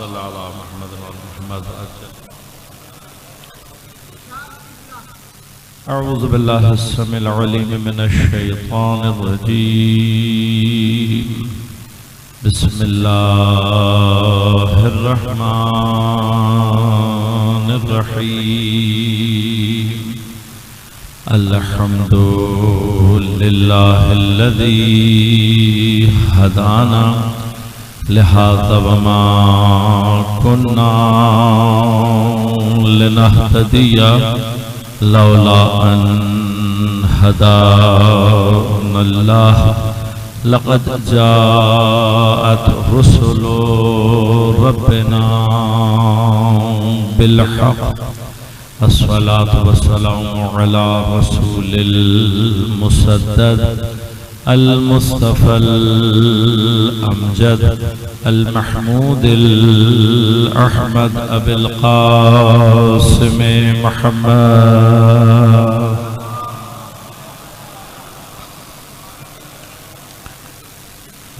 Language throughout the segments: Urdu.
صل على محمد وعلى محمد أجل. أعوذ بالله السميع العليم من الشيطان الرجيم. بسم الله الرحمن الرحيم. الحمد لله الذي هدانا لهذا وما كنا لنهتدي لولا أن هدانا الله. لقد جاءت رسل ربنا بالحق. الصلاة والسلام على رسول المسدد المصطفى الأمجد المحمود الأحمد أبي القاسم محمد.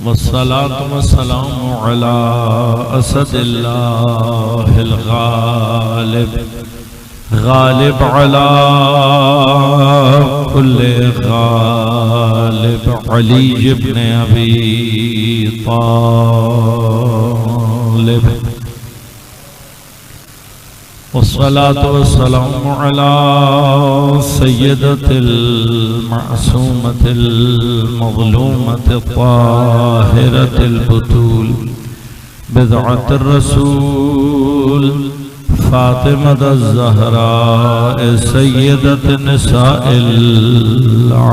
والصلاة والسلام على أسد الله الغالب غالب على كل غالب علي بن أبي طالب. والصلاة والسلام على سيدة المعصومة المظلومة الطاهرة البتول بضعة الرسول فاطمة الزهراء سيدة نساء العالمين.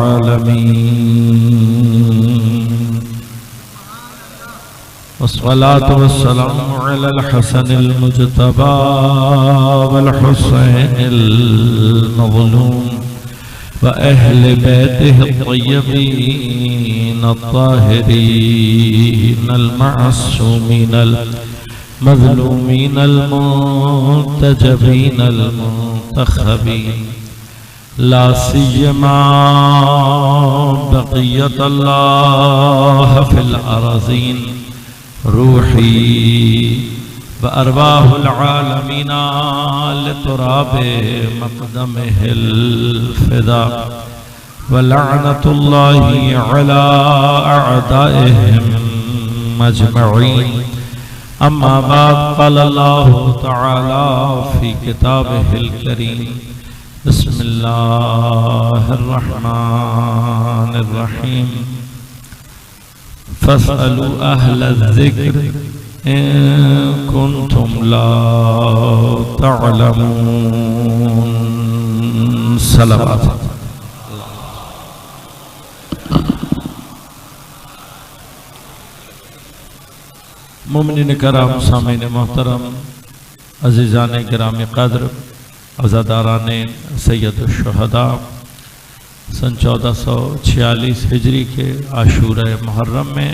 والصلاة والسلام على الحسن المجتبى والحسين المظلوم وأهل بيته الطيبين الطاهرين المعصومين المظلومين المنتجبين المنتخبين. لا سيما بقية الله في الأراضين روحي وأرواح العالمين لتراب مقدمه الفداء. ولعنة الله على أعدائهم أجمعين. أما بعد قال الله تعالى في كتابه الكريم. بسم الله الرحمن الرحيم. فاسألوا أهل الذكر إن كنتم لا تعلمون. صلوات. مومنین کرام، سامعین محترم، عزیزان گرامی قدر، عزاداران سید الشہداء، سن 1446 ہجری کے عاشورہ محرم میں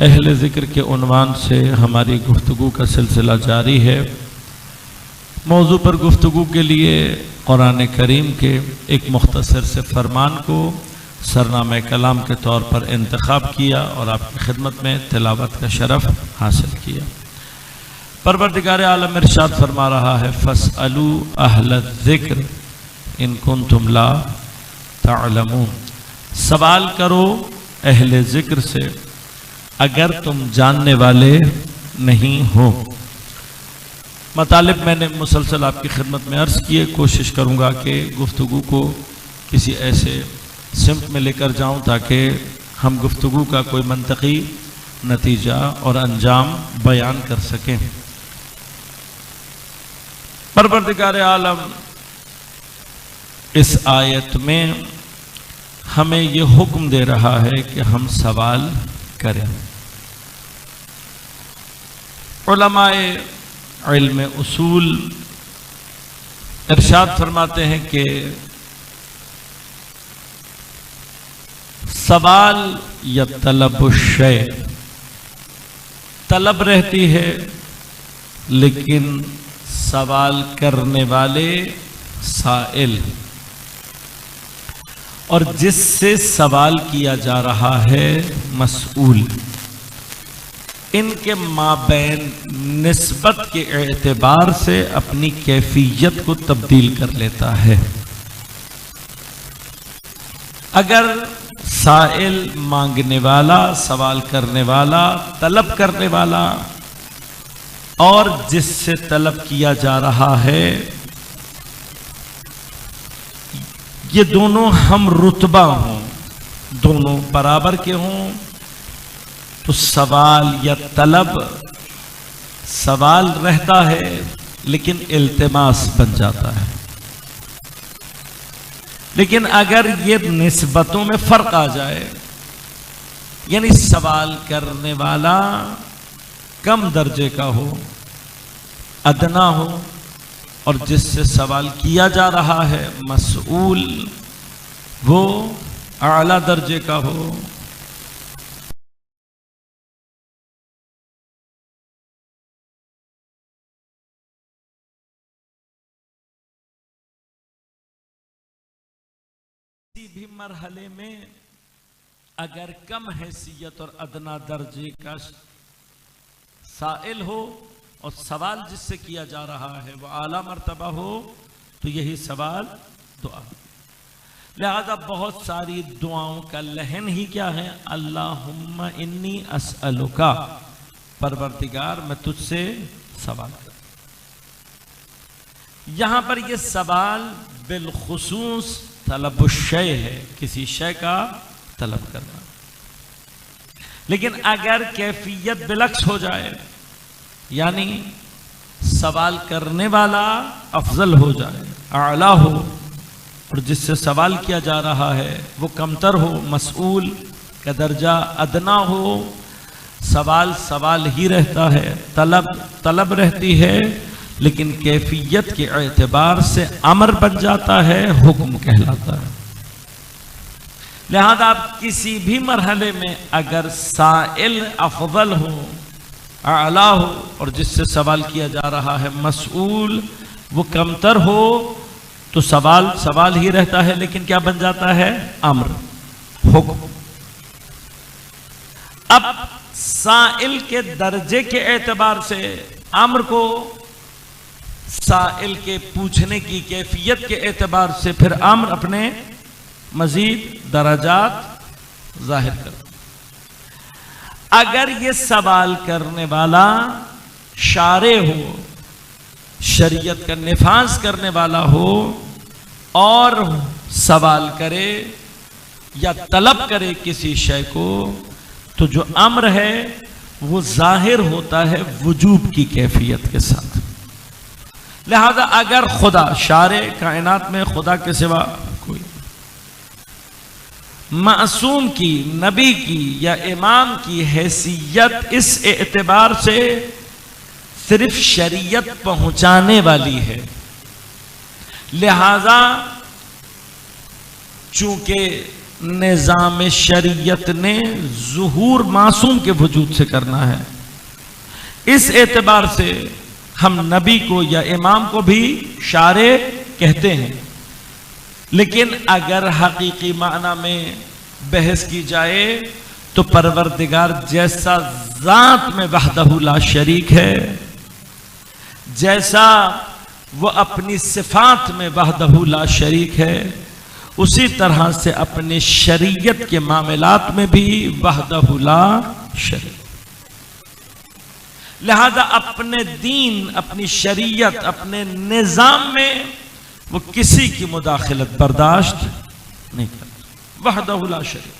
اہل ذکر کے عنوان سے ہماری گفتگو کا سلسلہ جاری ہے. موضوع پر گفتگو کے لیے قرآن کریم کے ایک مختصر سے فرمان کو سرنامہ کلام کے طور پر انتخاب کیا اور آپ کی خدمت میں تلاوت کا شرف حاصل کیا. پروردگار عالم ارشاد فرما رہا ہے فَاسْأَلُوا أَهْلَ الذِّكْرِ إِن كُنتُمْ لَا تعلمون. سوال کرو اہل ذکر سے اگر تم جاننے والے نہیں ہو. مطالب میں نے مسلسل آپ کی خدمت میں عرض کیے. کوشش کروں گا کہ گفتگو کو کسی ایسے سمت میں لے کر جاؤں تاکہ ہم گفتگو کا کوئی منطقی نتیجہ اور انجام بیان کر سکیں. پروردگار عالم اس آیت میں ہمیں یہ حکم دے رہا ہے کہ ہم سوال کریں. علماء علم اصول ارشاد فرماتے ہیں کہ سوال یا طلب الشیء طلب رہتی ہے لیکن سوال کرنے والے سائل اور جس سے سوال کیا جا رہا ہے مسئول. ان کے مابین نسبت کے اعتبار سے اپنی کیفیت کو تبدیل کر لیتا ہے۔ اگر سائل مانگنے والا، سوال کرنے والا، طلب کرنے والا اور جس سے طلب کیا جا رہا ہے یہ دونوں ہم رتبہ ہوں، دونوں برابر کے ہوں، تو سوال یا طلب سوال رہتا ہے لیکن التماس بن جاتا ہے۔ لیکن اگر یہ نسبتوں میں فرق آ جائے، یعنی سوال کرنے والا کم درجے کا ہو، ادنا ہو، اور جس سے سوال کیا جا رہا ہے مسئول وہ اعلیٰ درجے کا ہو، کسی بھی مرحلے میں اگر کم حیثیت اور ادنا درجے کا سائل ہو اور سوال جس سے کیا جا رہا ہے وہ اعلیٰ مرتبہ ہو تو یہی سوال دعا۔ لہذا بہت ساری دعاؤں کا لحن ہی کیا ہے؟ اللہم انی اسألکا، پروردگار میں تجھ سے سوال کرتا۔ یہاں پر یہ سوال بالخصوص طلب الشیء ہے، کسی شے کا طلب کرنا۔ لیکن اگر کیفیت بالعکس ہو جائے، یعنی سوال کرنے والا افضل ہو جائے، اعلیٰ ہو، اور جس سے سوال کیا جا رہا ہے وہ کمتر ہو، مسئول کا درجہ ادنا ہو، سوال سوال ہی رہتا ہے، طلب طلب رہتی ہے، لیکن کیفیت کے اعتبار سے امر بن جاتا ہے، حکم کہلاتا ہے۔ لہذا آپ کسی بھی مرحلے میں اگر سائل افضل ہو، اعلیٰ ہو، اور جس سے سوال کیا جا رہا ہے مسئول وہ کمتر ہو، تو سوال سوال ہی رہتا ہے، لیکن کیا بن جاتا ہے؟ امر، حکم۔ اب سائل کے درجے کے اعتبار سے امر کو سائل کے پوچھنے کی کیفیت کے اعتبار سے پھر امر اپنے مزید درجات ظاہر کرتا۔ اگر یہ سوال کرنے والا شارع ہو، شریعت کا نفاذ کرنے والا ہو، اور سوال کرے یا طلب کرے کسی شے کو، تو جو امر ہے وہ ظاہر ہوتا ہے وجوب کی کیفیت کے ساتھ۔ لہذا اگر خدا شارع، کائنات میں خدا کے سوا کوئی معصوم کی، نبی کی یا امام کی حیثیت اس اعتبار سے صرف شریعت پہنچانے والی ہے، لہذا چونکہ نظام شریعت نے ظہور معصوم کے وجود سے کرنا ہے، اس اعتبار سے ہم نبی کو یا امام کو بھی شارع کہتے ہیں۔ لیکن اگر حقیقی معنی میں بحث کی جائے تو پروردگار جیسا ذات میں وحدہ لا شریک ہے، جیسا وہ اپنی صفات میں وحدہ لا شریک ہے، اسی طرح سے اپنے شریعت کے معاملات میں بھی وحدہ لا شریک۔ لہذا اپنے دین، اپنی شریعت، اپنے نظام میں وہ کسی کی مداخلت برداشت نہیں کرتا، وحدہ لا شریک۔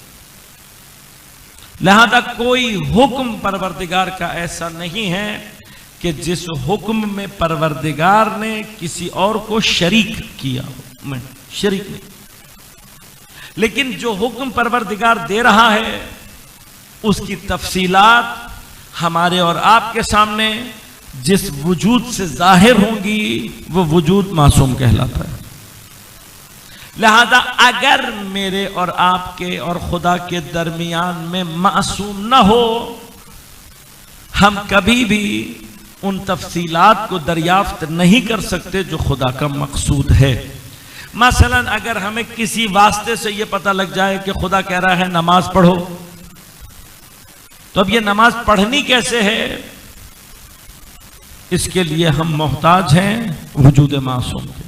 لہذا کوئی حکم پروردگار کا ایسا نہیں ہے کہ جس حکم میں پروردگار نے کسی اور کو شریک کیا ہو، میں شریک نہیں۔ لیکن جو حکم پروردگار دے رہا ہے اس کی تفصیلات ہمارے اور آپ کے سامنے جس وجود سے ظاہر ہوں گی وہ وجود معصوم کہلاتا ہے۔ لہذا اگر میرے اور آپ کے اور خدا کے درمیان میں معصوم نہ ہو، ہم کبھی بھی ان تفصیلات کو دریافت نہیں کر سکتے جو خدا کا مقصود ہے۔ مثلا اگر ہمیں کسی واسطے سے یہ پتہ لگ جائے کہ خدا کہہ رہا ہے نماز پڑھو، تو اب یہ نماز پڑھنی کیسے ہے؟ اس کے لیے ہم محتاج ہیں وجود معصوم کے۔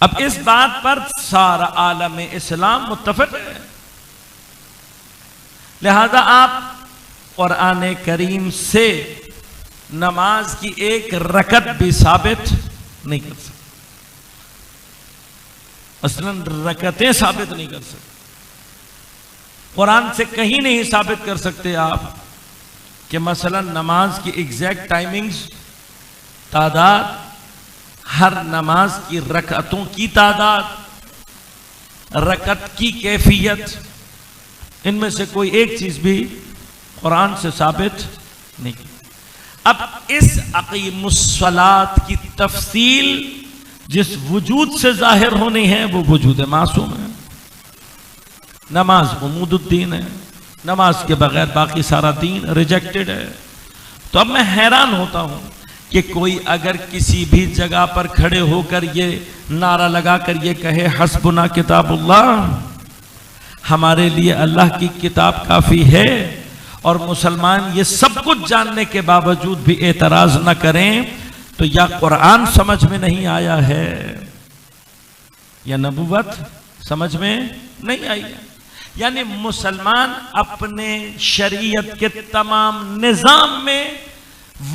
اب اس بات پر سارا عالم اسلام متفق ہے، لہذا آپ قرآن کریم سے نماز کی ایک رکعت بھی ثابت نہیں کر سکتے، مثلاً رکعتیں ثابت نہیں کر سکتے، قرآن سے کہیں نہیں ثابت کر سکتے آپ کہ مثلاً نماز کی ایگزیکٹ ٹائمنگز، تعداد، ہر نماز کی رکعتوں کی تعداد، رکعت کی کیفیت، ان میں سے کوئی ایک چیز بھی قرآن سے ثابت نہیں کی۔ اب اس اقیم الصلاۃ کی تفصیل جس وجود سے ظاہر ہونی ہے وہ وجود معصوم ہے۔ نماز عمود الدین ہے، نماز کے بغیر باقی سارا دین ریجیکٹڈ ہے۔ تو اب میں حیران ہوتا ہوں کہ کوئی اگر کسی بھی جگہ پر کھڑے ہو کر یہ نعرہ لگا کر یہ کہے حسبنا کتاب اللہ، ہمارے لیے اللہ کی کتاب کافی ہے، اور مسلمان یہ سب کچھ جاننے کے باوجود بھی اعتراض نہ کریں، تو یا قرآن سمجھ میں نہیں آیا ہے یا نبوت سمجھ میں نہیں آئی ہے۔ یعنی مسلمان اپنے شریعت کے تمام نظام میں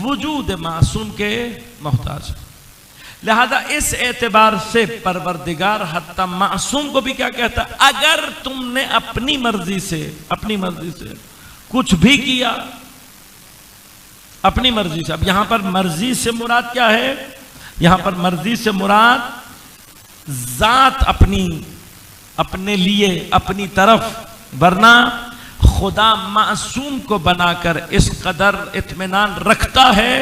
وجود معصوم کے محتاج، لہذا اس اعتبار سے پروردگار حتی معصوم کو بھی کیا کہتا ہے؟ اگر تم نے اپنی مرضی سے کچھ بھی کیا، اپنی مرضی سے، اب یہاں پر مرضی سے مراد کیا ہے؟ یہاں پر مرضی سے مراد ذات اپنے لیے، اپنی طرف، ورنہ خدا معصوم کو بنا کر اس قدر اطمینان رکھتا ہے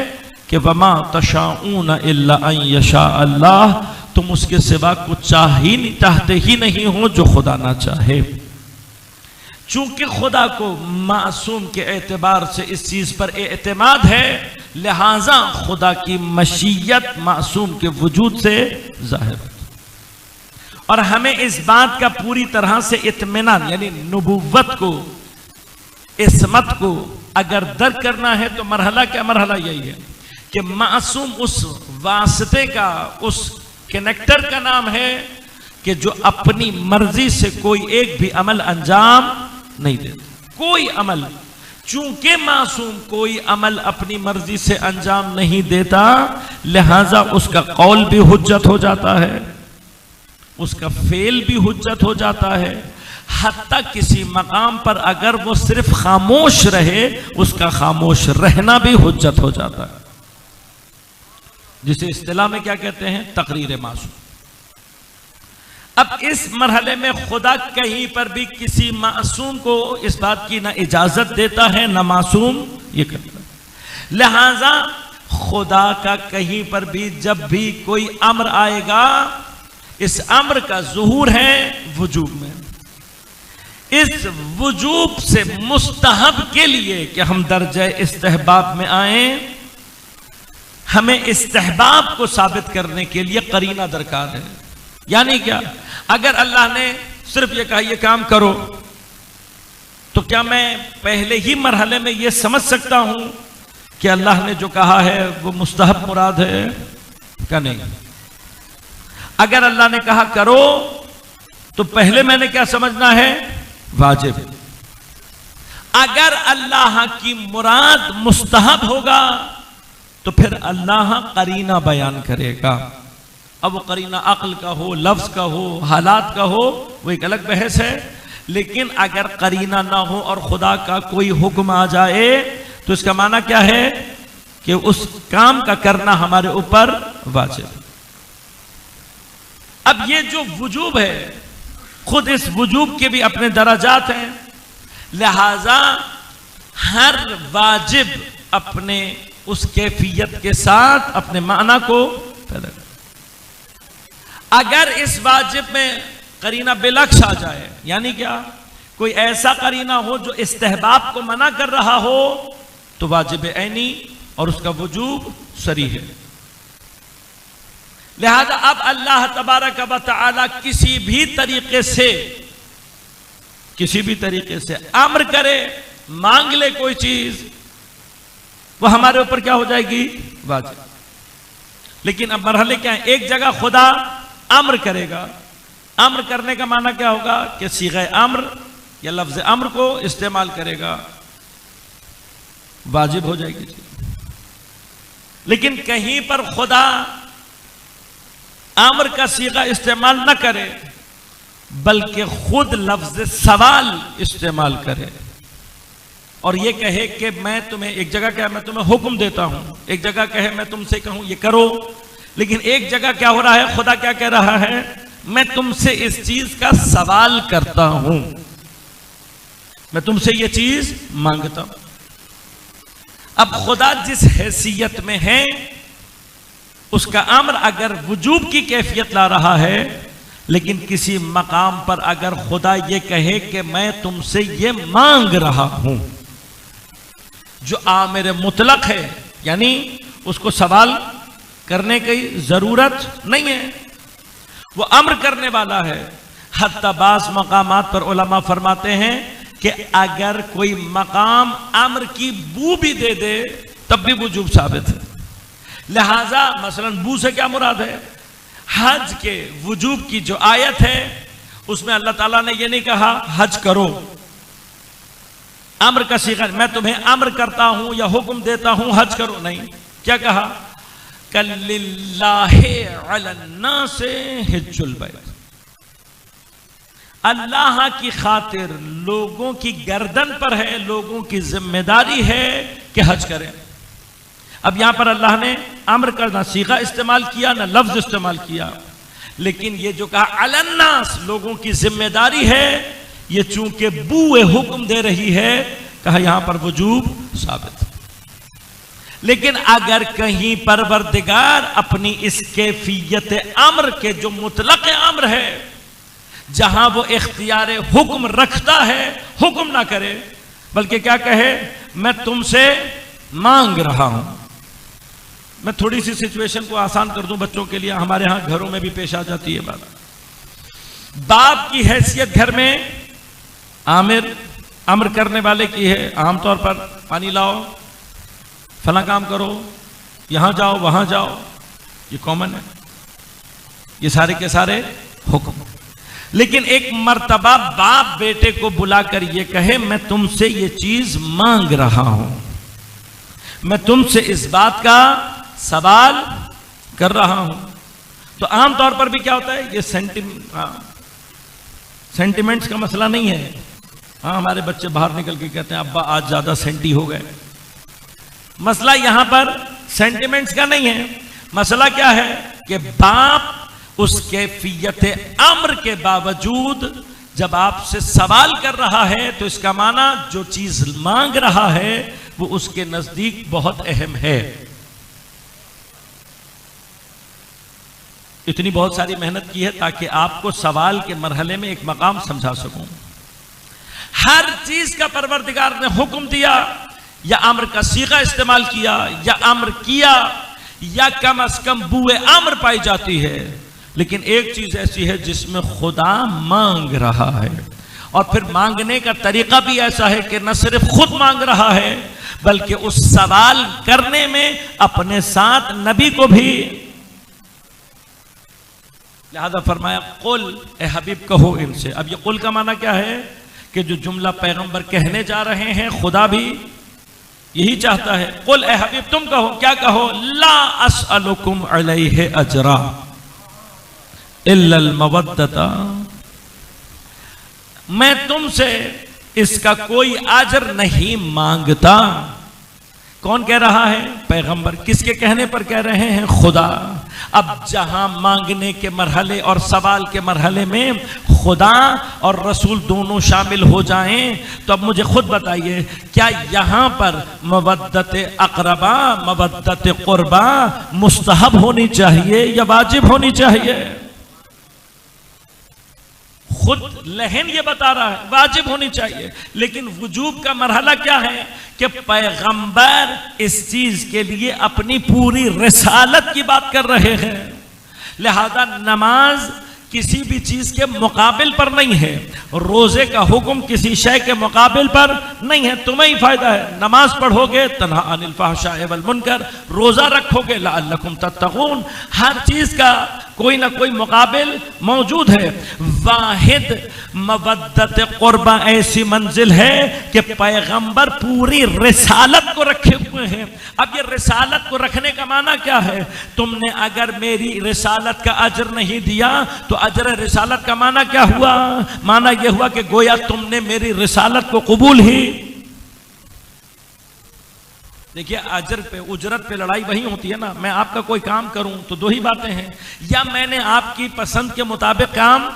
کہ وَمَا تَشَاءُونَ إِلَّا أَن يَشَاءَ اللَّهُ، تم اس کے سوا کچھ چاہتے ہی نہیں ہو جو خدا نہ چاہے۔ چونکہ خدا کو معصوم کے اعتبار سے اس چیز پر اعتماد ہے، لہٰذا خدا کی مشیت معصوم کے وجود سے ظاہر ہے، اور ہمیں اس بات کا پوری طرح سے اطمینان، یعنی نبوت کو، عصمت کو اگر درک کرنا ہے تو مرحلہ کیا؟ مرحلہ یہی ہے کہ معصوم اس واسطے کا، اس کنیکٹر کا نام ہے کہ جو اپنی مرضی سے کوئی ایک بھی عمل انجام نہیں دیتا، کوئی عمل۔ چونکہ معصوم کوئی عمل اپنی مرضی سے انجام نہیں دیتا، لہٰذا اس کا قول بھی حجت ہو جاتا ہے، اس کا فعل بھی حجت ہو جاتا ہے، حتیٰ کسی مقام پر اگر وہ صرف خاموش رہے، اس کا خاموش رہنا بھی حجت ہو جاتا ہے، جسے اصطلاح میں کیا کہتے ہیں؟ تقریر معصوم۔ اب اس مرحلے میں خدا کہیں پر بھی کسی معصوم کو اس بات کی نہ اجازت دیتا ہے نہ معصوم یہ کرتا ہے، لہٰذا خدا کا کہیں پر بھی جب بھی کوئی امر آئے گا، اس امر کا ظہور ہے وجوب میں، اس وجوب سے مستحب کے لیے کہ ہم درجہ استحباب میں آئیں، ہمیں استحباب کو ثابت کرنے کے لیے قرینہ درکار ہے۔ یعنی کیا؟ اگر اللہ نے صرف یہ کہا یہ کام کرو، تو کیا میں پہلے ہی مرحلے میں یہ سمجھ سکتا ہوں کہ اللہ نے جو کہا ہے وہ مستحب مراد ہے؟ کیا نہیں؟ اگر اللہ نے کہا کرو تو پہلے میں نے کیا سمجھنا ہے؟ واجب۔ اگر اللہ کی مراد مستحب ہوگا تو پھر اللہ قرینہ بیان کرے گا، اب وہ قرینہ عقل کا ہو، لفظ کا ہو، حالات کا ہو، وہ ایک الگ بحث ہے، لیکن اگر قرینہ نہ ہو اور خدا کا کوئی حکم آ جائے تو اس کا معنی کیا ہے؟ کہ اس کام کا کرنا ہمارے اوپر واجب۔ اب یہ جو وجوب ہے، خود اس وجوب کے بھی اپنے درجات ہیں، لہذا ہر واجب اپنے اس کیفیت کے ساتھ اپنے معنی کو پیدا کرتا۔ اگر اس واجب میں قرینہ بالعکس آ جائے، یعنی کیا؟ کوئی ایسا قرینہ ہو جو استحباب کو منع کر رہا ہو، تو واجب عینی اور اس کا وجوب صریح ہے۔ لہذا اب اللہ تبارک و تعالی کسی بھی طریقے سے کسی بھی طریقے سے امر کرے، مانگ لے کوئی چیز، وہ ہمارے اوپر کیا ہو جائے گی؟ واجب۔ لیکن اب مرحلے کیا ہیں؟ ایک جگہ خدا امر کرے گا، امر کرنے کا معنی کیا ہوگا کہ صیغہ امر یا لفظ امر کو استعمال کرے گا، واجب ہو جائے گی۔ لیکن کہیں پر خدا امر کا صیغہ استعمال نہ کرے بلکہ خود لفظ سوال استعمال کرے اور یہ کہے کہ میں تمہیں، ایک جگہ کہے میں تمہیں حکم دیتا ہوں، ایک جگہ کہے میں تم سے کہوں یہ کرو، لیکن ایک جگہ کیا ہو رہا ہے؟ خدا کیا کہہ رہا ہے؟ میں تم سے اس چیز کا سوال کرتا ہوں، میں تم سے یہ چیز مانگتا ہوں۔ اب خدا جس حیثیت میں ہے اس کا امر اگر وجوب کی کیفیت لا رہا ہے، لیکن کسی مقام پر اگر خدا یہ کہے کہ میں تم سے یہ مانگ رہا ہوں، جو آمر مطلق ہے، یعنی اس کو سوال کرنے کی ضرورت نہیں ہے، وہ امر کرنے والا ہے۔ حتی بعض مقامات پر علماء فرماتے ہیں کہ اگر کوئی مقام امر کی بو بھی دے دے تب بھی وجوب ثابت ہے۔ لہذا مثلا بو سے کیا مراد ہے؟ حج کے وجوب کی جو آیت ہے اس میں اللہ تعالیٰ نے یہ نہیں کہا حج کرو، امر کا صیغہ، میں تمہیں امر کرتا ہوں یا حکم دیتا ہوں حج کرو، نہیں، کیا کہا؟ لِلَّهِ عَلَى النَّاسِ حِجُّ الْبَيْتِ، اللہ کی خاطر لوگوں کی گردن پر ہے، لوگوں کی ذمہ داری ہے کہ حج کریں۔ اب یہاں پر اللہ نے امر کا نہ صیغہ استعمال کیا نہ لفظ استعمال کیا، لیکن یہ جو کہا علی الناس، لوگوں کی ذمہ داری ہے، یہ چونکہ بوئے حکم دے رہی ہے، کہا یہاں پر وجوب ثابت۔ لیکن اگر کہیں پروردگار اپنی اس کیفیت امر کے جو مطلق امر ہے، جہاں وہ اختیار حکم رکھتا ہے، حکم نہ کرے بلکہ کیا کہے؟ میں تم سے مانگ رہا ہوں۔ میں تھوڑی سی سچویشن کو آسان کر دوں بچوں کے لیے، ہمارے ہاں گھروں میں بھی پیش آ جاتی ہے بات۔ باپ کی حیثیت گھر میں امر کرنے والے کی ہے، عام طور پر پانی لاؤ، فلاں کام کرو، یہاں جاؤ وہاں جاؤ، یہ کامن ہے، یہ سارے کے سارے حکم۔ لیکن ایک مرتبہ باپ بیٹے کو بلا کر یہ کہے میں تم سے یہ چیز مانگ رہا ہوں، میں تم سے اس بات کا سوال کر رہا ہوں، تو عام طور پر بھی کیا ہوتا ہے؟ یہ سینٹیمنٹس کا مسئلہ نہیں ہے۔ ہاں ہمارے بچے باہر نکل کے کہتے ہیں ابا آج زیادہ سینٹی ہو گئے۔ مسئلہ یہاں پر سینٹیمنٹس کا نہیں ہے، مسئلہ کیا ہے کہ باپ اس کیفیت امر کے باوجود جب آپ سے سوال کر رہا ہے تو اس کا معنی جو چیز مانگ رہا ہے وہ اس کے نزدیک بہت اہم ہے۔ اتنی بہت ساری محنت کی ہے تاکہ آپ کو سوال کے مرحلے میں ایک مقام سمجھا سکوں۔ ہر چیز کا پروردگار نے حکم دیا یا امر کا صیغہ استعمال کیا یا امر کیا یا کم از کم بوئے امر پائی جاتی ہے، لیکن ایک چیز ایسی ہے جس میں خدا مانگ رہا ہے، اور پھر مانگنے کا طریقہ بھی ایسا ہے کہ نہ صرف خود مانگ رہا ہے بلکہ اس سوال کرنے میں اپنے ساتھ نبی کو بھی، لہذا فرمایا قل، اے حبیب کہو ان سے۔ اب یہ قل کا معنی کیا ہے کہ جو جملہ پیغمبر کہنے جا رہے ہیں خدا بھی یہی چاہتا ہے۔ قل اے حبیب تم کہو، کیا کہو؟ لا اسألکم علیہ اجرا الا المودۃ، میں تم سے اس کا کوئی اجر نہیں مانگتا۔ کون کہہ رہا ہے؟ پیغمبر۔ کس کے کہنے پر کہہ رہے ہیں؟ خدا۔ اب جہاں مانگنے کے مرحلے اور سوال کے مرحلے میں خدا اور رسول دونوں شامل ہو جائیں تو اب مجھے خود بتائیے، کیا یہاں پر مودت اقربا، مودت قربا مستحب ہونی چاہیے یا واجب ہونی چاہیے؟ خود لہن یہ بتا رہا ہے واجب ہونی چاہیے، لیکن وجوب کا مرحلہ کیا ہے کہ پیغمبر اس چیز کے لیے اپنی پوری رسالت کی بات کر رہے ہیں، لہذا نماز کسی بھی چیز کے مقابل پر نہیں ہے، روزے کا حکم کسی شے کے مقابل پر نہیں ہے، تمہیں ہی فائدہ ہے۔ نماز پڑھو گے تنہا عن الفحشاء والمنکر، روزہ رکھو گے لعلکم تتقون، ہر چیز کا کوئی نہ کوئی مقابل موجود ہے۔ واحد مودت قربہ ایسی منزل ہے کہ پیغمبر پوری رسالت کو رکھے ہوئے ہیں۔ اب یہ رسالت کو رکھنے کا معنی کیا ہے؟ تم نے اگر میری رسالت کا اجر نہیں دیا تو اجر رسالت کا معنی کیا ہوا؟ معنی یہ ہوا کہ گویا تم نے میری رسالت کو قبول ہی۔ دیکھیے اجر پہ اجرت پہ لڑائی وہی ہوتی ہے نا، میں آپ کا کوئی کام کروں تو دو ہی باتیں ہیں، یا میں نے آپ کی پسند کے مطابق کام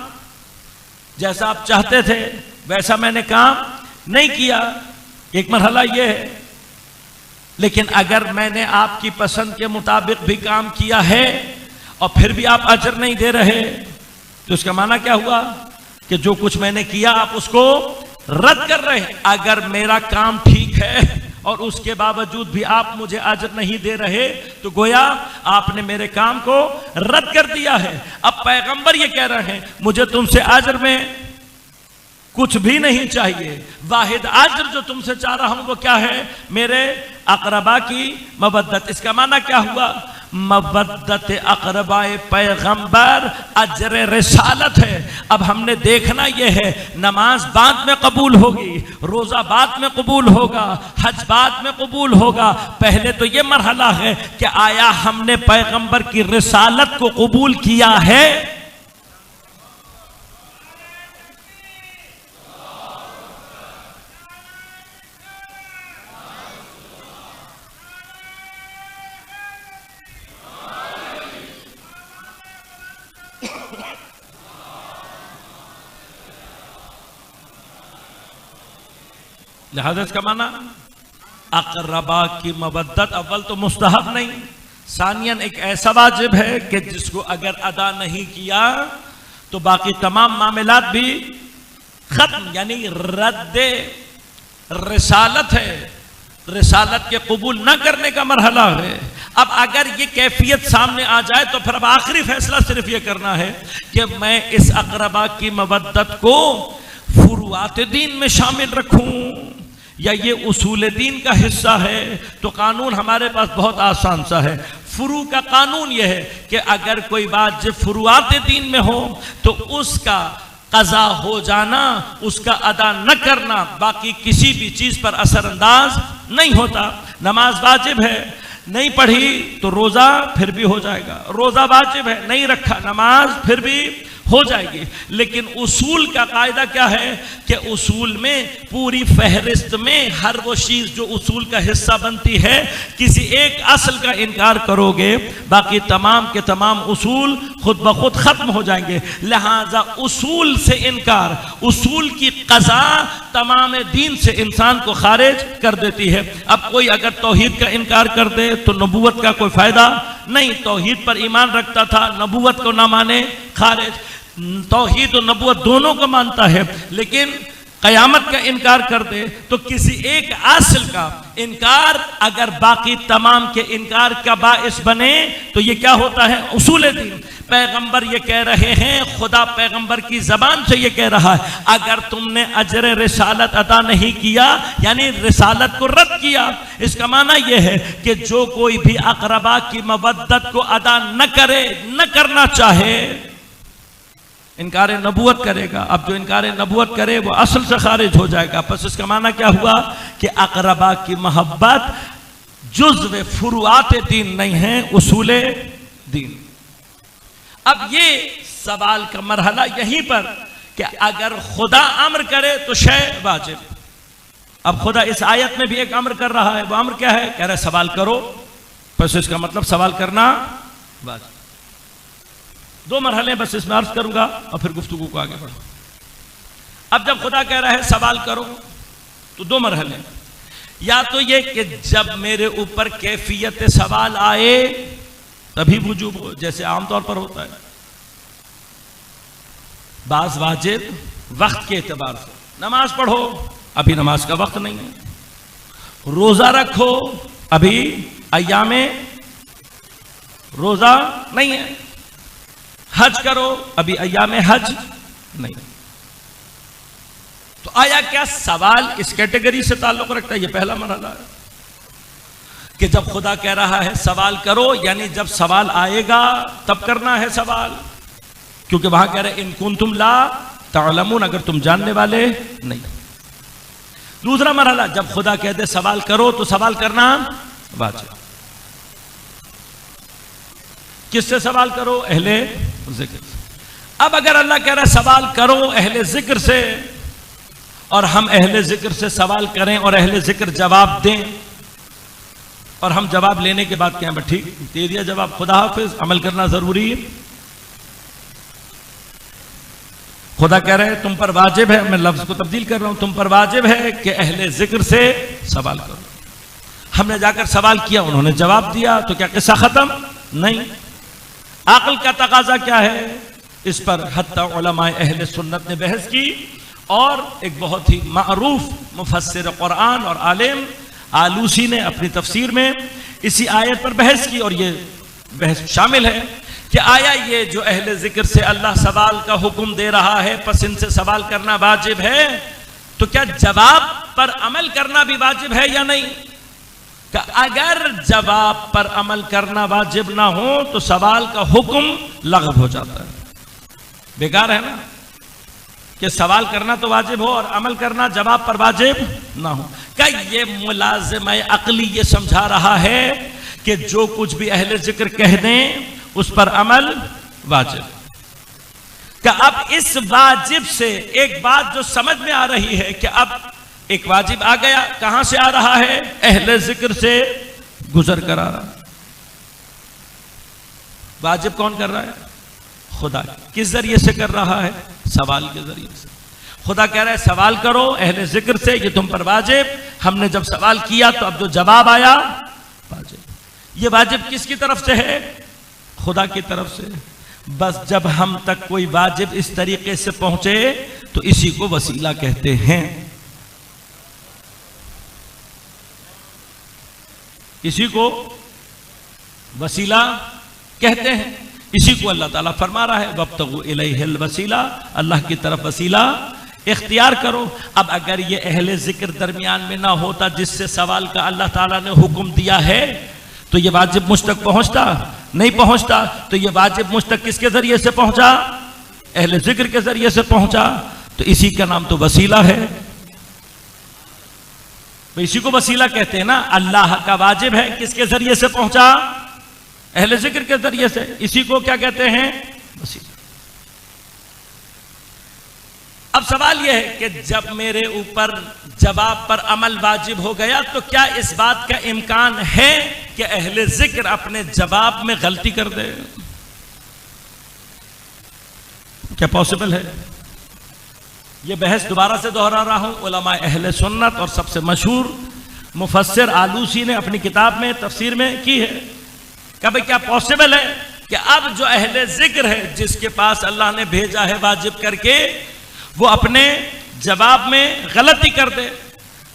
جیسا آپ چاہتے تھے ویسا میں نے کام نہیں کیا، ایک مرحلہ یہ ہے، لیکن اگر میں نے آپ کی پسند کے مطابق بھی کام کیا ہے اور پھر بھی آپ اجر نہیں دے رہے تو اس کا معنی کیا ہوا؟ کہ جو کچھ میں نے کیا آپ اس کو رد کر رہے ہیں۔ اگر میرا کام ٹھیک ہے اور اس کے باوجود بھی آپ مجھے اجر نہیں دے رہے تو گویا آپ نے میرے کام کو رد کر دیا ہے۔ اب پیغمبر یہ کہہ رہے ہیں مجھے تم سے اجر میں کچھ بھی نہیں چاہیے، واحد اجر جو تم سے چاہ رہا ہوں وہ کیا ہے؟ میرے اقربا کی مودت۔ اس کا معنی کیا ہوا؟ مودت اقربا پیغمبر اجر رسالت ہے۔ اب ہم نے دیکھنا یہ ہے نماز بعد میں قبول ہوگی، روزہ بعد میں قبول ہوگا، حج بعد میں قبول ہوگا، پہلے تو یہ مرحلہ ہے کہ آیا ہم نے پیغمبر کی رسالت کو قبول کیا ہے؟ لہذا اس کا معنی اقربا کی مودت اول تو مستحب نہیں، ثانیاً ایک ایسا واجب ہے کہ جس کو اگر ادا نہیں کیا تو باقی تمام معاملات بھی ختم، یعنی رد رسالت ہے، رسالت کے قبول نہ کرنے کا مرحلہ ہے۔ اب اگر یہ کیفیت سامنے آ جائے تو پھر اب آخری فیصلہ صرف یہ کرنا ہے کہ میں اس اقربا کی مودت کو فروعات دین میں شامل رکھوں یا یہ اصول دین کا حصہ ہے۔ تو قانون ہمارے پاس بہت آسان سا ہے، فروع کا قانون یہ ہے کہ اگر کوئی بات جو فروعات دین میں ہو تو اس کا قضا ہو جانا، اس کا ادا نہ کرنا باقی کسی بھی چیز پر اثر انداز نہیں ہوتا۔ نماز واجب ہے، نہیں پڑھی تو روزہ پھر بھی ہو جائے گا، روزہ واجب ہے نہیں رکھا نماز پھر بھی ہو جائے گی، لیکن اصول کا قاعدہ کیا ہے کہ اصول میں پوری فہرست میں ہر وہ چیز جو اصول کا حصہ بنتی ہے کسی ایک اصل کا انکار کرو گے باقی تمام کے تمام اصول خود بخود ختم ہو جائیں گے۔ لہٰذا اصول سے انکار، اصول کی قضا تمام دین سے انسان کو خارج کر دیتی ہے۔ اب کوئی اگر توحید کا انکار کر دے تو نبوت کا کوئی فائدہ نہیں، توحید پر ایمان رکھتا تھا نبوت کو نہ مانے خارج، توحید و نبوت دونوں کو مانتا ہے لیکن قیامت کا انکار کر دے تو کسی ایک اصل کا انکار اگر باقی تمام کے انکار کا باعث بنے تو یہ کیا ہوتا ہے؟ اصول دین۔ پیغمبر یہ کہہ رہے ہیں، خدا پیغمبر کی زبان سے یہ کہہ رہا ہے اگر تم نے اجر رسالت ادا نہیں کیا یعنی رسالت کو رد کیا، اس کا معنی یہ ہے کہ جو کوئی بھی اقربا کی مودت کو ادا نہ کرے، نہ کرنا چاہے، انکار نبوت کرے گا۔ اب جو انکار نبوت کرے وہ اصل سے خارج ہو جائے گا۔ پس اس کا معنی کیا ہوا کہ اقربا کی محبت جزو فروعات دین نہیں ہے، اصول دین۔ اب یہ سوال کا مرحلہ یہیں پر کہ اگر خدا امر کرے تو شے واجب۔ اب خدا اس آیت میں بھی ایک امر کر رہا ہے، وہ امر کیا ہے؟ کہہ رہا ہے سوال کرو، پس اس کا مطلب سوال کرنا واجب۔ دو مرحلے بس اس میں عرض کروں گا اور پھر گفتگو کو آگے بڑھوں۔ اب جب خدا کہہ رہا ہے سوال کرو تو دو مرحلے، یا تو یہ کہ جب میرے اوپر کیفیت سوال آئے تبھی وجوب ہو، جیسے عام طور پر ہوتا ہے، بعض واجب وقت کے اعتبار سے، نماز پڑھو ابھی نماز کا وقت نہیں ہے، روزہ رکھو ابھی ایام روزہ نہیں ہے، حج کرو، ابھی ایام حج نہیں. تو آیا کیا سوال اس کیٹیگری سے تعلق رکھتا ہے؟ یہ پہلا مرحلہ ہے کہ جب خدا کہہ رہا ہے سوال کرو، یعنی جب سوال آئے گا تب کرنا ہے سوال، کیونکہ وہاں کہہ رہے ان کنتم لا تعلمون، اگر تم جاننے والے نہیں. دوسرا مرحلہ جب خدا کہہ دے سوال کرو تو سوال کرنا واجب. کس سے سوال کرو؟ اہل ذکر سے. اب اگر اللہ کہہ رہا ہے سوال کرو اہل ذکر سے، اور ہم اہل ذکر سے سوال کریں اور اہل ذکر جواب دیں، اور ہم جواب لینے کے بعد کہیں ٹھیک دے دیا جواب، خدا حافظ، عمل کرنا ضروری ہے. خدا کہہ رہے ہیں تم پر واجب ہے، میں لفظ کو تبدیل کر رہا ہوں، تم پر واجب ہے کہ اہل ذکر سے سوال کرو. ہم نے جا کر سوال کیا، انہوں نے جواب دیا، تو کیا قصہ ختم؟ نہیں. عقل کا تقاضا کیا ہے؟ اس پر حتی علماء اہل سنت نے بحث کی، اور ایک بہت ہی معروف مفسر قرآن اور عالم آلوسی نے اپنی تفسیر میں اسی آیت پر بحث کی، اور یہ بحث شامل ہے کہ آیا یہ جو اہل ذکر سے اللہ سوال کا حکم دے رہا ہے پس ان سے سوال کرنا واجب ہے، تو کیا جواب پر عمل کرنا بھی واجب ہے یا نہیں؟ کہ اگر جواب پر عمل کرنا واجب نہ ہو تو سوال کا حکم لغو ہو جاتا ہے. بیکار ہے نا کہ سوال کرنا تو واجب ہو اور عمل کرنا جواب پر واجب نہ ہو. کہ یہ ملازمہ عقلی یہ سمجھا رہا ہے کہ جو کچھ بھی اہل ذکر کہہ دیں اس پر عمل واجب. کہ اب اس واجب سے ایک بات جو سمجھ میں آ رہی ہے کہ اب ایک واجب آ گیا، کہاں سے آ رہا ہے؟ اہل ذکر سے گزر کر آ رہا ہے. واجب کون کر رہا ہے؟ خدا. کس ذریعے سے کر رہا ہے؟ سوال کے ذریعے سے. خدا کہہ رہا ہے سوال کرو اہل ذکر سے، یہ تم پر واجب. ہم نے جب سوال کیا تو اب جو جواب آیا واجب. یہ واجب کس کی طرف سے ہے؟ خدا کی طرف سے. بس جب ہم تک کوئی واجب اس طریقے سے پہنچے تو اسی کو وسیلہ کہتے ہیں. اسی کو وسیلہ کہتے ہیں. اسی کو اللہ تعالیٰ فرما رہا ہے وَابْتَغُوا إِلَيْهِ الْوَسِيلَةَ، اللہ کی طرف وسیلہ اختیار کرو. اب اگر یہ اہل ذکر درمیان میں نہ ہوتا جس سے سوال کا اللہ تعالیٰ نے حکم دیا ہے تو یہ واجب مجھ تک پہنچتا نہیں پہنچتا. تو یہ واجب مجھ تک کس کے ذریعے سے پہنچا؟ اہل ذکر کے ذریعے سے پہنچا. تو اسی کا نام تو وسیلہ ہے. تو اسی کو وسیلہ کہتے ہیں نا. اللہ کا واجب ہے کس کے ذریعے سے پہنچا؟ اہل ذکر کے ذریعے سے. اسی کو کیا کہتے ہیں؟ وسیلہ. اب سوال یہ ہے کہ جب میرے اوپر جواب پر عمل واجب ہو گیا تو کیا اس بات کا امکان ہے کہ اہل ذکر اپنے جواب میں غلطی کر دے؟ کیا پاسبل ہے؟ یہ بحث دوبارہ سے دہرا رہا ہوں. علماء اہل سنت اور سب سے مشہور مفسر آلوسی نے اپنی کتاب میں تفسیر میں کی ہے کہ بھئی کیا پاسبل ہے کہ اب جو اہل ذکر ہے جس کے پاس اللہ نے بھیجا ہے واجب کر کے وہ اپنے جواب میں غلطی کر دے.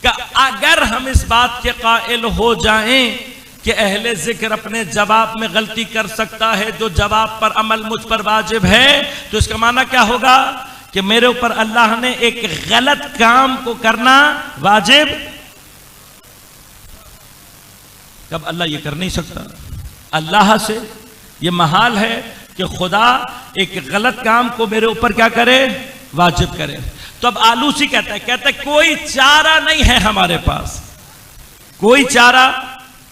کہ اگر ہم اس بات کے قائل ہو جائیں کہ اہل ذکر اپنے جواب میں غلطی کر سکتا ہے جو جواب پر عمل مجھ پر واجب ہے تو اس کا معنی کیا ہوگا؟ کہ میرے اوپر اللہ نے ایک غلط کام کو کرنا واجب. کب اللہ یہ کر نہیں سکتا. اللہ سے یہ محال ہے کہ خدا ایک غلط کام کو میرے اوپر کیا کرے؟ واجب کرے. تو اب آلوسی کہتا ہے کوئی چارہ نہیں ہے ہمارے پاس، کوئی چارہ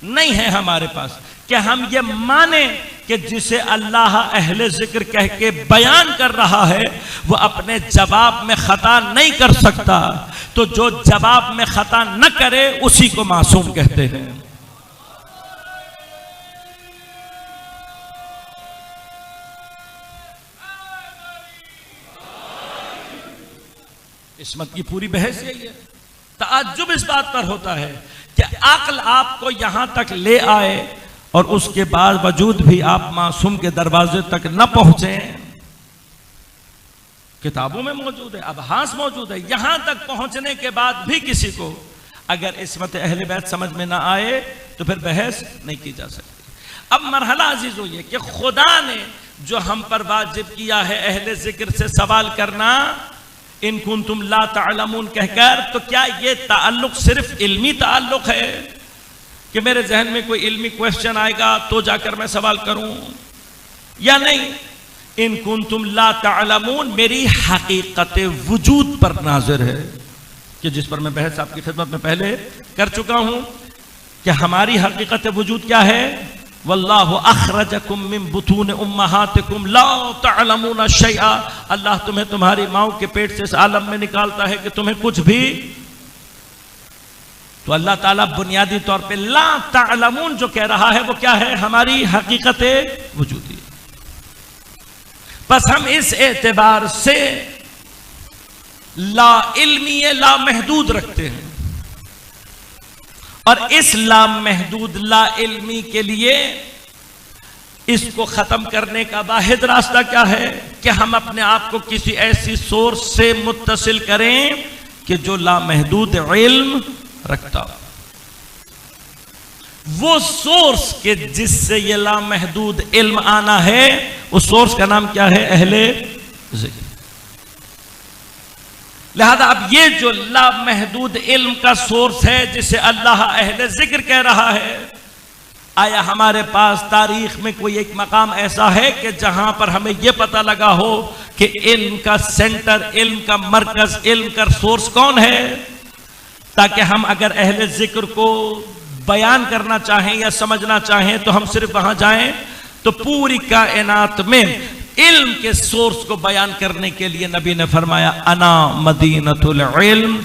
نہیں ہے ہمارے پاس کہ ہم یہ مانیں کہ جسے اللہ اہل ذکر کہہ کے بیان کر رہا ہے وہ اپنے جواب میں خطا نہیں کر سکتا. تو جو جواب میں خطا نہ کرے اسی کو معصوم کہتے ہیں. عصمت کی پوری بحث یہی ہے. تعجب اس بات پر ہوتا ہے کہ عقل آپ کو یہاں تک لے آئے اور اس کے باوجود بھی آپ معصوم کے دروازے تک نہ پہنچے. کتابوں میں موجود ہے، ابحاث موجود ہے. یہاں تک پہنچنے کے بعد بھی کسی کو اگر عصمت اہل بیت سمجھ میں نہ آئے تو پھر بحث نہیں کی جا سکتی. اب مرحلہ عزیزو یہ کہ خدا نے جو ہم پر واجب کیا ہے اہل ذکر سے سوال کرنا، ان کنتم لا تعلمون کہہ کر، تو کیا یہ تعلق صرف علمی تعلق ہے کہ میرے ذہن میں کوئی علمی کویسچن آئے گا تو جا کر میں سوال کروں، یا نہیں؟ ان کنتم لا تعلمون میری حقیقت وجود پر ناظر ہے، کہ جس پر میں بحث آپ کی خدمت میں پہلے کر چکا ہوں کہ ہماری حقیقت وجود کیا ہے؟ واللہ اخرجکم من بطون امہاتکم لا تعلمون شیئا، اللہ تمہیں تمہاری ماؤں کے پیٹ سے اس عالم میں نکالتا ہے کہ تمہیں کچھ بھی، تو اللہ تعالیٰ بنیادی طور پہ لا تعلمون جو کہہ رہا ہے وہ کیا ہے؟ ہماری حقیقت وجودی۔ بس ہم اس اعتبار سے لا علمی لا محدود رکھتے ہیں، اور اس لا محدود لا علمی کے لیے اس کو ختم کرنے کا واحد راستہ کیا ہے؟ کہ ہم اپنے آپ کو کسی ایسی سورس سے متصل کریں کہ جو لا محدود علم رکھتا ہو۔ وہ سورس کہ جس سے یہ لا محدود علم آنا ہے، اس سورس کا نام کیا ہے؟ اہل ذکر۔ لہذا اب یہ جو لا محدود علم کا سورس ہے جسے اللہ اہل ذکر کہہ رہا ہے، آیا ہمارے پاس تاریخ میں کوئی ایک مقام ایسا ہے کہ جہاں پر ہمیں یہ پتہ لگا ہو کہ علم کا سینٹر، علم کا مرکز، علم کا سورس کون ہے، تاکہ ہم اگر اہل ذکر کو بیان کرنا چاہیں یا سمجھنا چاہیں تو ہم صرف وہاں جائیں؟ تو پوری کائنات میں علم کے سورس کو بیان کرنے کے لیے نبی نے فرمایا انا مدینۃ العلم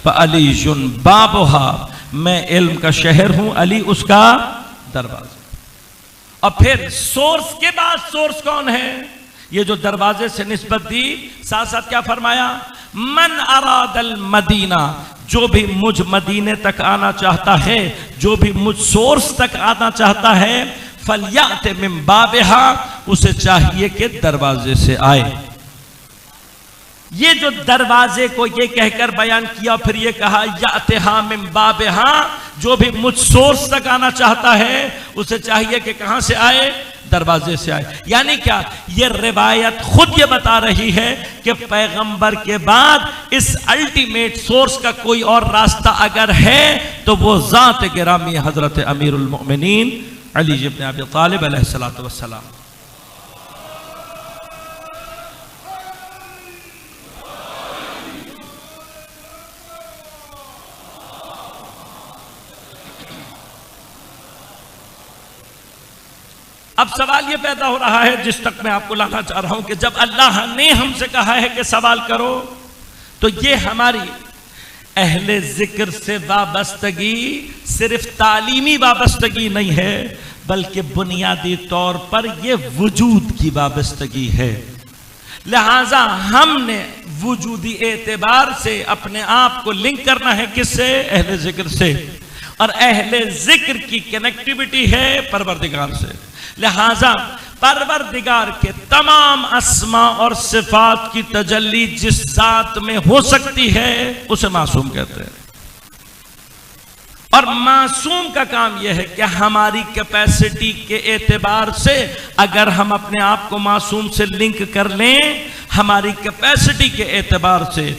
فعلی بابھا، میں علم کا شہر ہوں، علی اس کا دروازہ۔ اور پھر سورس کے بعد سورس کون ہے؟ یہ جو دروازے سے نسبت دی، ساتھ ساتھ کیا فرمایا؟ من اراد المدینہ، جو بھی مجھ مدینے تک آنا چاہتا ہے، جو بھی مجھ سورس تک آنا چاہتا ہے، فَلْيَأْتِ مِن بَابِهَا، اسے چاہیے کہ دروازے سے آئے۔ یہ جو دروازے کو یہ کہہ کر بیان کیا، پھر یہ کہا یَأْتِهَا مِن بَابِهَا، جو بھی مجھ سورس تک آنا چاہتا ہے اسے چاہیے کہ کہاں سے آئے؟ دروازے سے آئے۔ یعنی کیا؟ یہ روایت خود یہ بتا رہی ہے کہ پیغمبر کے بعد اس الٹیمیٹ سورس کا کوئی اور راستہ اگر ہے تو وہ ذات گرامی حضرت امیر المؤمنین علی ابن ابی طالب علیہ السلام۔ اب سوال یہ پیدا ہو رہا ہے جس تک میں آپ کو لانا چاہ رہا ہوں کہ جب اللہ نے ہم سے کہا ہے کہ سوال کرو، تو یہ ہماری اہل ذکر سے وابستگی صرف تعلیمی وابستگی نہیں ہے، بلکہ بنیادی طور پر یہ وجود کی وابستگی ہے۔ لہٰذا ہم نے وجودی اعتبار سے اپنے آپ کو لنک کرنا ہے کس سے؟ اہل ذکر سے، اور اہل ذکر کی کنیکٹیوٹی ہے پروردگار سے۔ لہٰذا پروردگار کے تمام اسماء اور صفات کی تجلی جس ذات میں ہو سکتی ہے اسے معصوم کہتے ہیں، اور معصوم کا کام یہ ہے کہ ہماری کیپیسٹی کے اعتبار سے اگر ہم اپنے آپ کو معصوم سے لنک کر لیں، ہماری کیپیسٹی کے اعتبار سے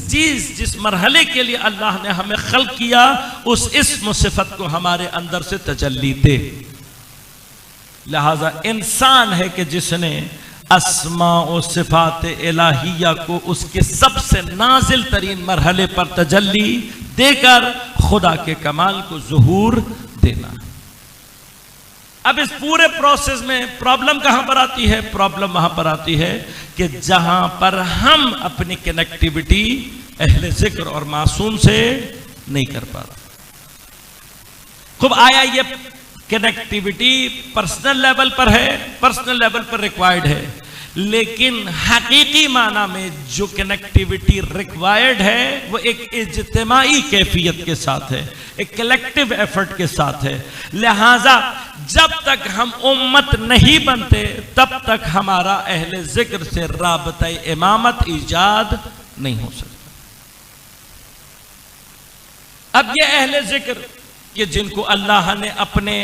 جس مرحلے کے لیے اللہ نے ہمیں خلق کیا، اس اسم و صفت کو ہمارے اندر سے تجلی دے۔ لہذا انسان ہے کہ جس نے اسماء و صفات الہیہ کو اس کے سب سے نازل ترین مرحلے پر تجلی دے کر خدا کے کمال کو ظہور دینا۔ اب اس پورے پروسیس میں پرابلم کہاں پر آتی ہے؟ پرابلم وہاں پر آتی ہے کہ جہاں پر ہم اپنی کنیکٹیوٹی اہل ذکر اور معصوم سے نہیں کر پا رہے۔ خوب آیا یہ کنیکٹیوٹی پرسنل لیول پر ہے، پرسنل لیول پر ریکوائرڈ ہے، لیکن حقیقی معنی میں جو کنیکٹیوٹی ریکوائرڈ ہے وہ ایک اجتماعی کیفیت کے ساتھ ہے، ایک کلیکٹیو ایفرٹ کے ساتھ ہے۔ لہٰذا جب تک ہم امت نہیں بنتے تب تک ہمارا اہل ذکر سے رابطہ امامت ایجاد نہیں ہو سکتا۔ اب یہ اہل ذکر کہ جن کو اللہ نے اپنے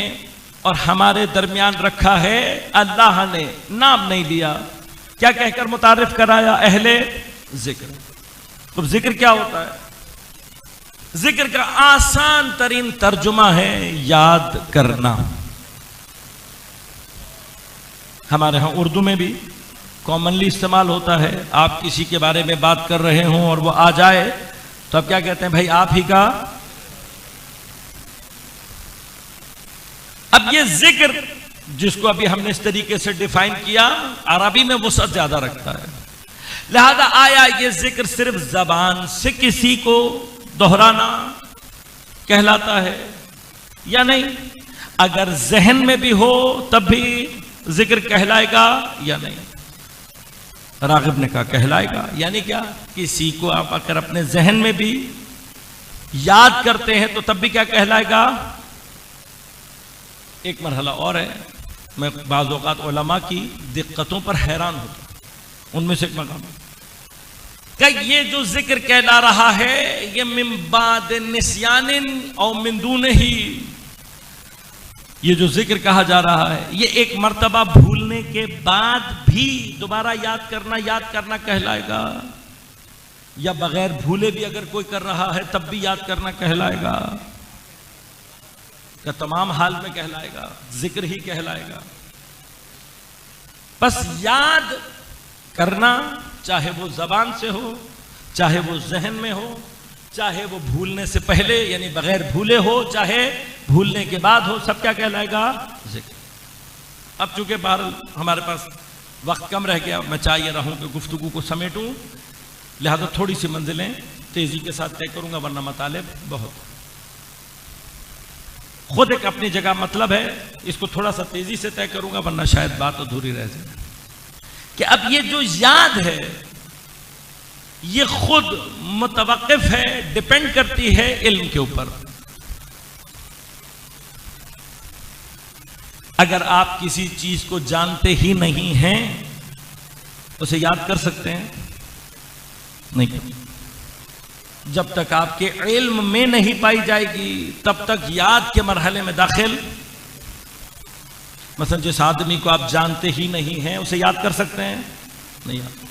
اور ہمارے درمیان رکھا ہے، اللہ نے نام نہیں لیا، کیا کہہ کر متعارف کرایا؟ اہل ذکر۔ تو ذکر کیا ہوتا ہے؟ ذکر کا آسان ترین ترجمہ ہے یاد کرنا۔ ہمارے ہاں اردو میں بھی کامنلی استعمال ہوتا ہے۔ آپ کسی کے بارے میں بات کر رہے ہوں اور وہ آ جائے تو آپ کیا کہتے ہیں؟ بھائی آپ ہی کا۔ اب یہ ذکر جس کو ابھی ہم نے اس طریقے سے ڈیفائن کیا، عربی میں وسعت زیادہ رکھتا ہے، لہذا آیا یہ ذکر صرف زبان سے کسی کو دہرانا کہلاتا ہے یا نہیں؟ اگر ذہن میں بھی ہو تب بھی ذکر کہلائے گا یا نہیں؟ راغب نے کہا کہلائے گا، یعنی کیا؟ کسی کو آپ اگر اپنے ذہن میں بھی یاد کرتے ہیں تو تب بھی کیا کہلائے گا؟ ایک مرحلہ اور ہے، میں بعض اوقات علماء کی دقتوں پر حیران ہوتا ہوں، ان میں سے ایک مقام کہ یہ جو ذکر کہلا رہا ہے یہ من بعد نسیان او من دونہ ہی، یہ جو ذکر کہا جا رہا ہے یہ ایک مرتبہ بھولنے کے بعد بھی دوبارہ یاد کرنا کہلائے گا، یا بغیر بھولے بھی اگر کوئی کر رہا ہے تب بھی یاد کرنا کہلائے گا، یا تمام حال میں کہلائے گا؟ ذکر ہی کہلائے گا۔ بس یاد کرنا، چاہے وہ زبان سے ہو، چاہے وہ ذہن میں ہو، چاہے وہ بھولنے سے پہلے یعنی بغیر بھولے ہو، چاہے بھولنے کے بعد ہو، سب کیا کہلائے گا؟ ذکر۔ اب چونکہ بہرحال ہمارے پاس وقت کم رہ گیا، میں چاہ یہ رہا ہوں کہ گفتگو کو سمیٹوں، لہذا تھوڑی سی منزلیں تیزی کے ساتھ طے کروں گا، ورنہ مطالب بہت خود ایک اپنی جگہ مطلب ہے، اس کو تھوڑا سا تیزی سے طے کروں گا ورنہ شاید بات ادھوری رہ جائے، کہ اب یہ جو یاد ہے یہ خود متوقف ہے، ڈیپینڈ کرتی ہے علم کے اوپر۔ اگر آپ کسی چیز کو جانتے ہی نہیں ہیں اسے یاد کر سکتے ہیں؟ نہیں۔ جب تک آپ کے علم میں نہیں پائی جائے گی تب تک یاد کے مرحلے میں داخل، مثلا جس آدمی کو آپ جانتے ہی نہیں ہیں اسے یاد کر سکتے ہیں؟ نہیں یاد۔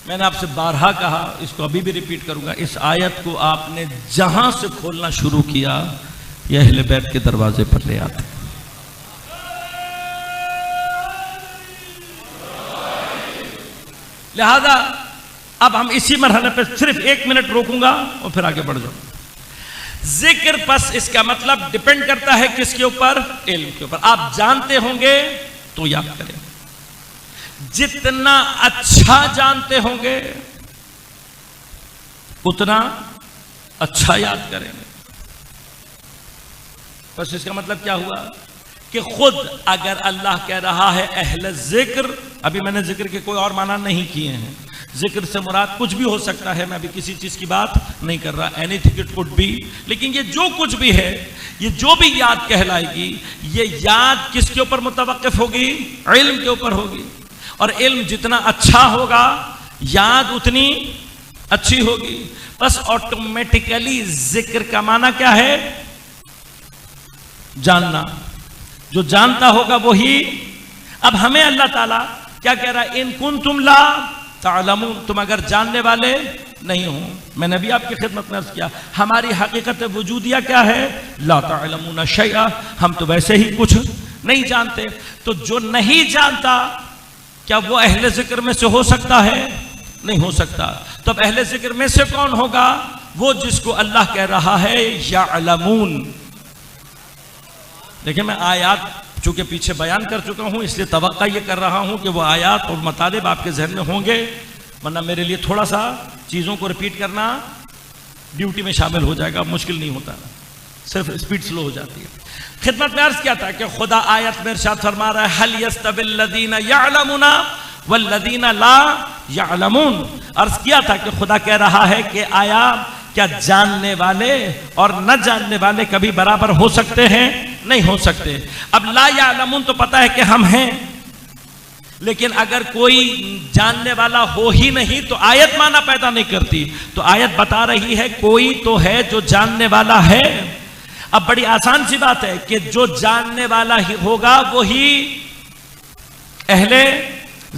میں نے آپ سے بارہا کہا، اس کو ابھی بھی ریپیٹ کروں گا، اس آیت کو آپ نے جہاں سے کھولنا شروع کیا یہ اہل بیت کے دروازے پر لے آتے۔ لہذا اب ہم اسی مرحلے پہ صرف 1 منٹ روکوں گا اور پھر آگے بڑھ جاؤں۔ ذکر پس اس کا مطلب ڈیپینڈ کرتا ہے کس کے اوپر؟ علم کے اوپر۔ آپ جانتے ہوں گے تو یاد کریں، جتنا اچھا جانتے ہوں گے اتنا اچھا یاد کریں گے۔ بس اس کا مطلب کیا ہوا کہ خود اگر اللہ کہہ رہا ہے اہل ذکر، ابھی میں نے ذکر کے کوئی اور معنی نہیں کیے ہیں، ذکر سے مراد کچھ بھی ہو سکتا ہے، میں ابھی کسی چیز کی بات نہیں کر رہا، anything it could be, لیکن یہ جو کچھ بھی ہے، یہ جو بھی یاد کہلائے گی، یہ یاد کس کے اوپر متوقف ہوگی؟ علم کے اوپر ہوگی، اور علم جتنا اچھا ہوگا یاد اتنی اچھی ہوگی۔ بس آٹومیٹیکلی ذکر کا معنی کیا ہے؟ جاننا، جو جانتا ہوگا وہی۔ اب ہمیں اللہ تعالیٰ کیا کہہ رہا ہے؟ ان کنتم لا تعلمون، تم اگر جاننے والے نہیں ہو۔ میں نے بھی آپ کی خدمت میں عرض کیا، ہماری حقیقت وجودیہ کیا ہے؟ لا تعلمون شیئا، ہم تو ویسے ہی کچھ نہیں جانتے۔ تو جو نہیں جانتا کیا وہ اہل ذکر میں سے ہو سکتا ہے؟ نہیں ہو سکتا۔ تو اب اہل ذکر میں سے کون ہوگا؟ وہ جس کو اللہ کہہ رہا ہے یعلمون۔ دیکھیں میں آیات چونکہ پیچھے بیان کر چکا ہوں، اس لیے توقع یہ کر رہا ہوں کہ وہ آیات اور مطالب آپ کے ذہن میں ہوں گے، ورنہ میرے لیے تھوڑا سا چیزوں کو ریپیٹ کرنا ڈیوٹی میں شامل ہو جائے گا، مشکل نہیں ہوتا، صرف سپیڈ سلو ہو جاتی ہے۔ خدمت میں عرض کیا تھا کہ خدا آیت میں ارشاد فرما رہا ہے هل يستوي الذين يعلمون والذين لا يعلمون۔ عرض کیا تھا کہ خدا کہہ رہا ہے کہ آیا کیا جاننے والے اور نہ جاننے والے کبھی برابر ہو سکتے ہیں؟ نہیں ہو سکتے۔ اب لا یعلمون تو پتہ ہے کہ ہم ہیں، لیکن اگر کوئی جاننے والا ہو ہی نہیں تو آیت معنی پیدا نہیں کرتی۔ تو آیت بتا رہی ہے کوئی تو ہے جو جاننے والا ہے۔ اب بڑی آسان سی بات ہے کہ جو جاننے والا ہی ہوگا وہی اہل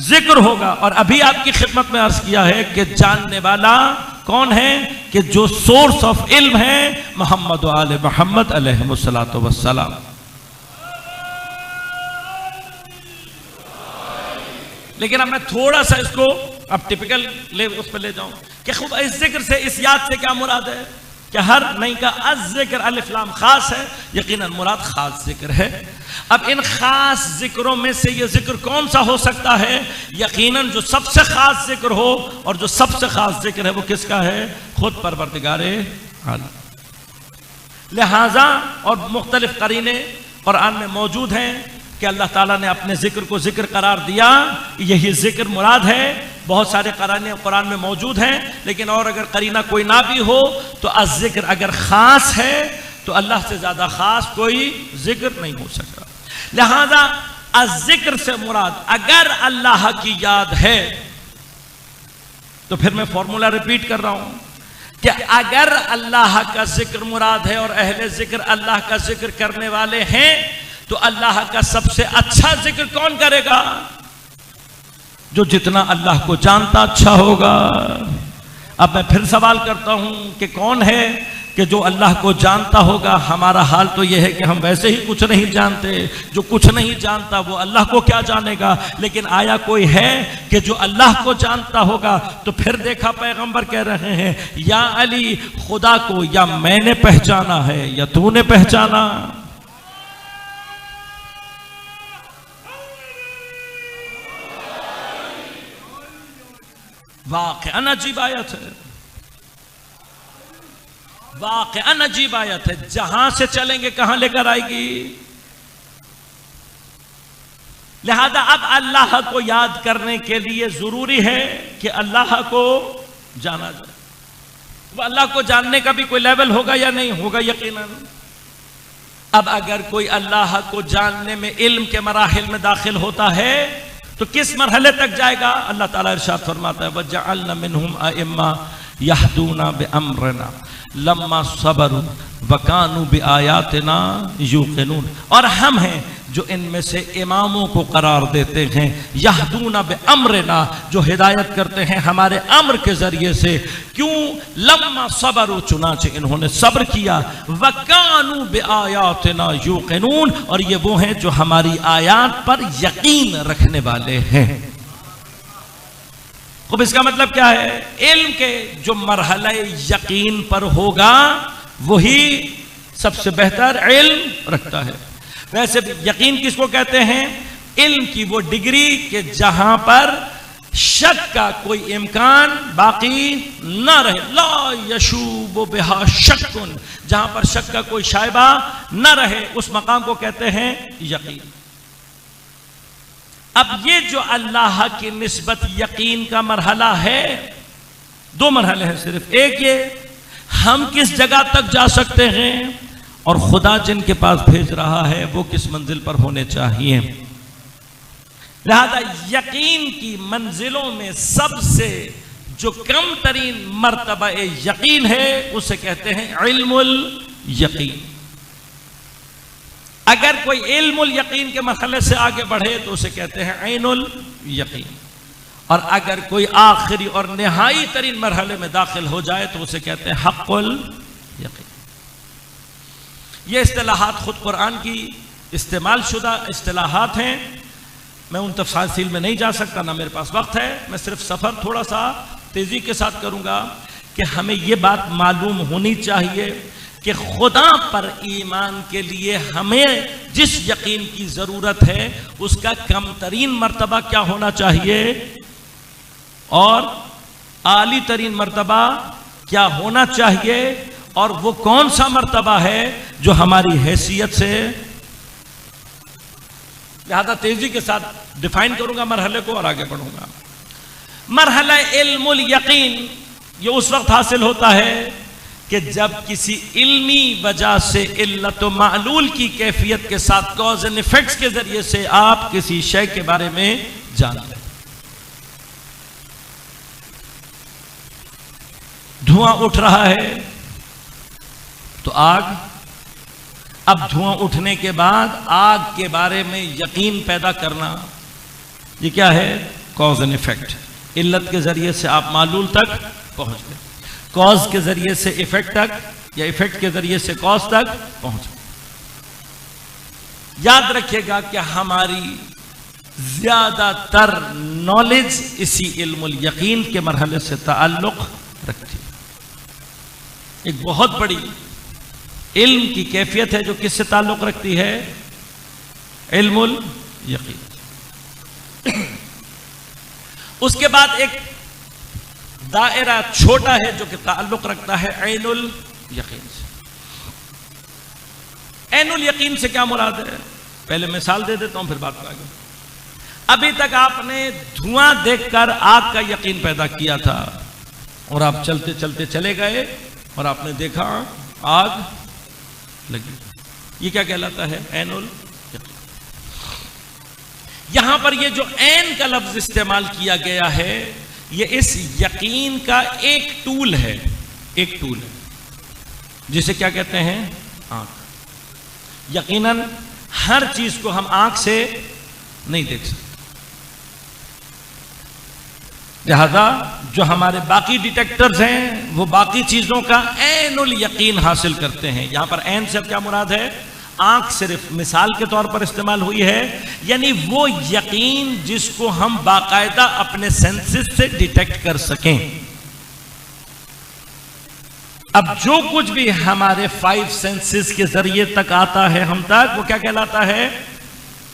ذکر ہوگا، اور ابھی آپ کی خدمت میں عرض کیا ہے کہ جاننے والا کون ہے؟ کہ جو سورس آف علم ہے محمد و آل محمد علیہ الصلوۃ والسلام۔ لیکن اب میں تھوڑا سا اس کو اب ٹپیکل اس پہ لے جاؤں کہ خوب اس ذکر سے، اس یاد سے کیا مراد ہے؟ کہ ہر نہیں کا الذکر الف لام خاص ہے، یقیناً مراد خاص ذکر ہے۔ اب ان خاص ذکروں میں سے یہ ذکر کون سا ہو سکتا ہے؟ یقیناً جو سب سے خاص ذکر ہو، اور جو سب سے خاص ذکر ہے وہ کس کا ہے؟ خود پروردگار عالم۔ لہذا اور مختلف قرینے قرآن میں موجود ہیں کہ اللہ تعالیٰ نے اپنے ذکر کو ذکر قرار دیا، یہی ذکر مراد ہے۔ بہت سارے قرانے قرآن میں موجود ہیں، لیکن اور اگر قرینہ کوئی نہ بھی ہو تو الذکر اگر خاص ہے تو اللہ سے زیادہ خاص کوئی ذکر نہیں ہو سکتا۔ لہذا الذکر سے مراد اگر اللہ کی یاد ہے، تو پھر میں فارمولا ریپیٹ کر رہا ہوں کہ اگر اللہ کا ذکر مراد ہے اور اہل ذکر اللہ کا ذکر کرنے والے ہیں، تو اللہ کا سب سے اچھا ذکر کون کرے گا؟ جو جتنا اللہ کو جانتا اچھا ہوگا۔ اب میں پھر سوال کرتا ہوں کہ کون ہے کہ جو اللہ کو جانتا ہوگا؟ ہمارا حال تو یہ ہے کہ ہم ویسے ہی کچھ نہیں جانتے۔ جو کچھ نہیں جانتا وہ اللہ کو کیا جانے گا؟ لیکن آیا کوئی ہے کہ جو اللہ کو جانتا ہوگا؟ تو پھر دیکھا پیغمبر کہہ رہے ہیں یا علی، خدا کو یا میں نے پہچانا ہے یا تو نے پہچانا۔ واقعاً عجیب آیت ہے، واقعاً عجیب آیت ہے، جہاں سے چلیں گے کہاں لے کر آئے گی۔ لہذا اب اللہ کو یاد کرنے کے لیے ضروری ہے کہ اللہ کو جانا جائے۔ وہ اللہ کو جاننے کا بھی کوئی لیول ہوگا یا نہیں ہوگا؟ یقیناً۔ اب اگر کوئی اللہ کو جاننے میں علم کے مراحل میں داخل ہوتا ہے تو کس مرحلے تک جائے گا؟ اللہ تعالیٰ ارشاد فرماتا ہے وَجَعَلْنَا مِنْهُمْ أَئِمَّةً يَهْدُونَ بِأَمْرِنَا لَمَّا صَبَرُوا وَكَانُوا بِآيَاتِنَا يُوقِنُونَ۔ اور ہم ہیں جو ان میں سے اماموں کو قرار دیتے ہیں، یہدون بامرنا، جو ہدایت کرتے ہیں ہمارے امر کے ذریعے سے۔ کیوں؟ لما صبروا، چنانچہ انہوں نے صبر کیا، وکانوا بآیاتنا یوقنون، اور یہ وہ ہیں جو ہماری آیات پر یقین رکھنے والے ہیں۔ خب اس کا مطلب کیا ہے؟ علم کے جو مرحلہ یقین پر ہوگا وہی سب سے بہتر علم رکھتا ہے۔ ویسے یقین کس کو کہتے ہیں؟ علم کی وہ ڈگری کہ جہاں پر شک کا کوئی امکان باقی نہ رہے، لا یشوب بہا شکن، جہاں پر شک کا کوئی شائبہ نہ رہے، اس مقام کو کہتے ہیں یقین۔ اب یہ جو اللہ کی نسبت یقین کا مرحلہ ہے، دو مرحلے ہیں صرف۔ ایک یہ ہم کس جگہ تک جا سکتے ہیں، اور خدا جن کے پاس بھیج رہا ہے وہ کس منزل پر ہونے چاہیے۔ لہذا یقین کی منزلوں میں سب سے جو کم ترین مرتبہ یقین ہے اسے کہتے ہیں علم الیقین۔ اگر کوئی علم الیقین کے مرحلے سے آگے بڑھے تو اسے کہتے ہیں عین الیقین، اور اگر کوئی آخری اور نہائی ترین مرحلے میں داخل ہو جائے تو اسے کہتے ہیں حق الیقین۔ یہ اصطلاحات خود قرآن کی استعمال شدہ اصطلاحات ہیں، میں ان تفاصیل میں نہیں جا سکتا، نہ میرے پاس وقت ہے۔ میں صرف سفر تھوڑا سا تیزی کے ساتھ کروں گا کہ ہمیں یہ بات معلوم ہونی چاہیے کہ خدا پر ایمان کے لیے ہمیں جس یقین کی ضرورت ہے اس کا کم ترین مرتبہ کیا ہونا چاہیے، اور اعلی ترین مرتبہ کیا ہونا چاہیے، اور وہ کون سا مرتبہ ہے جو ہماری حیثیت سے۔ لہذا تیزی کے ساتھ ڈیفائن کروں گا مرحلے کو اور آگے بڑھوں گا۔ مرحلہ علم الیقین یہ اس وقت حاصل ہوتا ہے کہ جب کسی علمی وجہ سے علت و معلول کی کیفیت کے ساتھ کاز اینڈ ایفیکٹس کے ذریعے سے آپ کسی شے کے بارے میں جانتے ہیں۔ دھواں اٹھ رہا ہے تو آگ اب دھواں اٹھنے کے بعد آگ کے بارے میں یقین پیدا کرنا، یہ کیا ہے؟ Cause and effect. علت کے ذریعے سے آپ معلول تک پہنچ گئے، کاز کے ذریعے سے ایفیکٹ تک، یا ایفیکٹ کے ذریعے سے کاز تک پہنچ گئے. یاد رکھیے گا کہ ہماری زیادہ تر نالج اسی علم الیقین کے مرحلے سے تعلق رکھتی ہے. ایک بہت بڑی علم کی کیفیت ہے جو کس سے تعلق رکھتی ہے؟ علم الیقین. اس کے بعد ایک دائرہ چھوٹا ہے جو کہ تعلق رکھتا ہے عین الیقین سے. عین الیقین سے کیا مراد ہے؟ پہلے مثال دے دیتا ہوں پھر بات آگے. ابھی تک آپ نے دھواں دیکھ کر آگ کا یقین پیدا کیا تھا، اور آپ چلتے چلتے چلے گئے اور آپ نے دیکھا آگ لگی. یہ کیا کہلاتا ہے؟ عین الیقین. یہاں پر یہ جو عین کا لفظ استعمال کیا گیا ہے، یہ اس یقین کا ایک ٹول ہے، ایک ٹول ہے جسے کیا کہتے ہیں؟ آنکھ. یقیناً ہر چیز کو ہم آنکھ سے نہیں دیکھ سکتے، لہذا جو ہمارے باقی ڈیٹیکٹرز ہیں وہ باقی چیزوں کا عین الیقین حاصل کرتے ہیں. یہاں پر عین سے کیا مراد ہے؟ آنکھ صرف مثال کے طور پر استعمال ہوئی ہے، یعنی وہ یقین جس کو ہم باقاعدہ اپنے سینسز سے ڈیٹیکٹ کر سکیں. اب جو کچھ بھی ہمارے 5 سینسز کے ذریعے تک آتا ہے ہم تک، وہ کیا کہلاتا ہے؟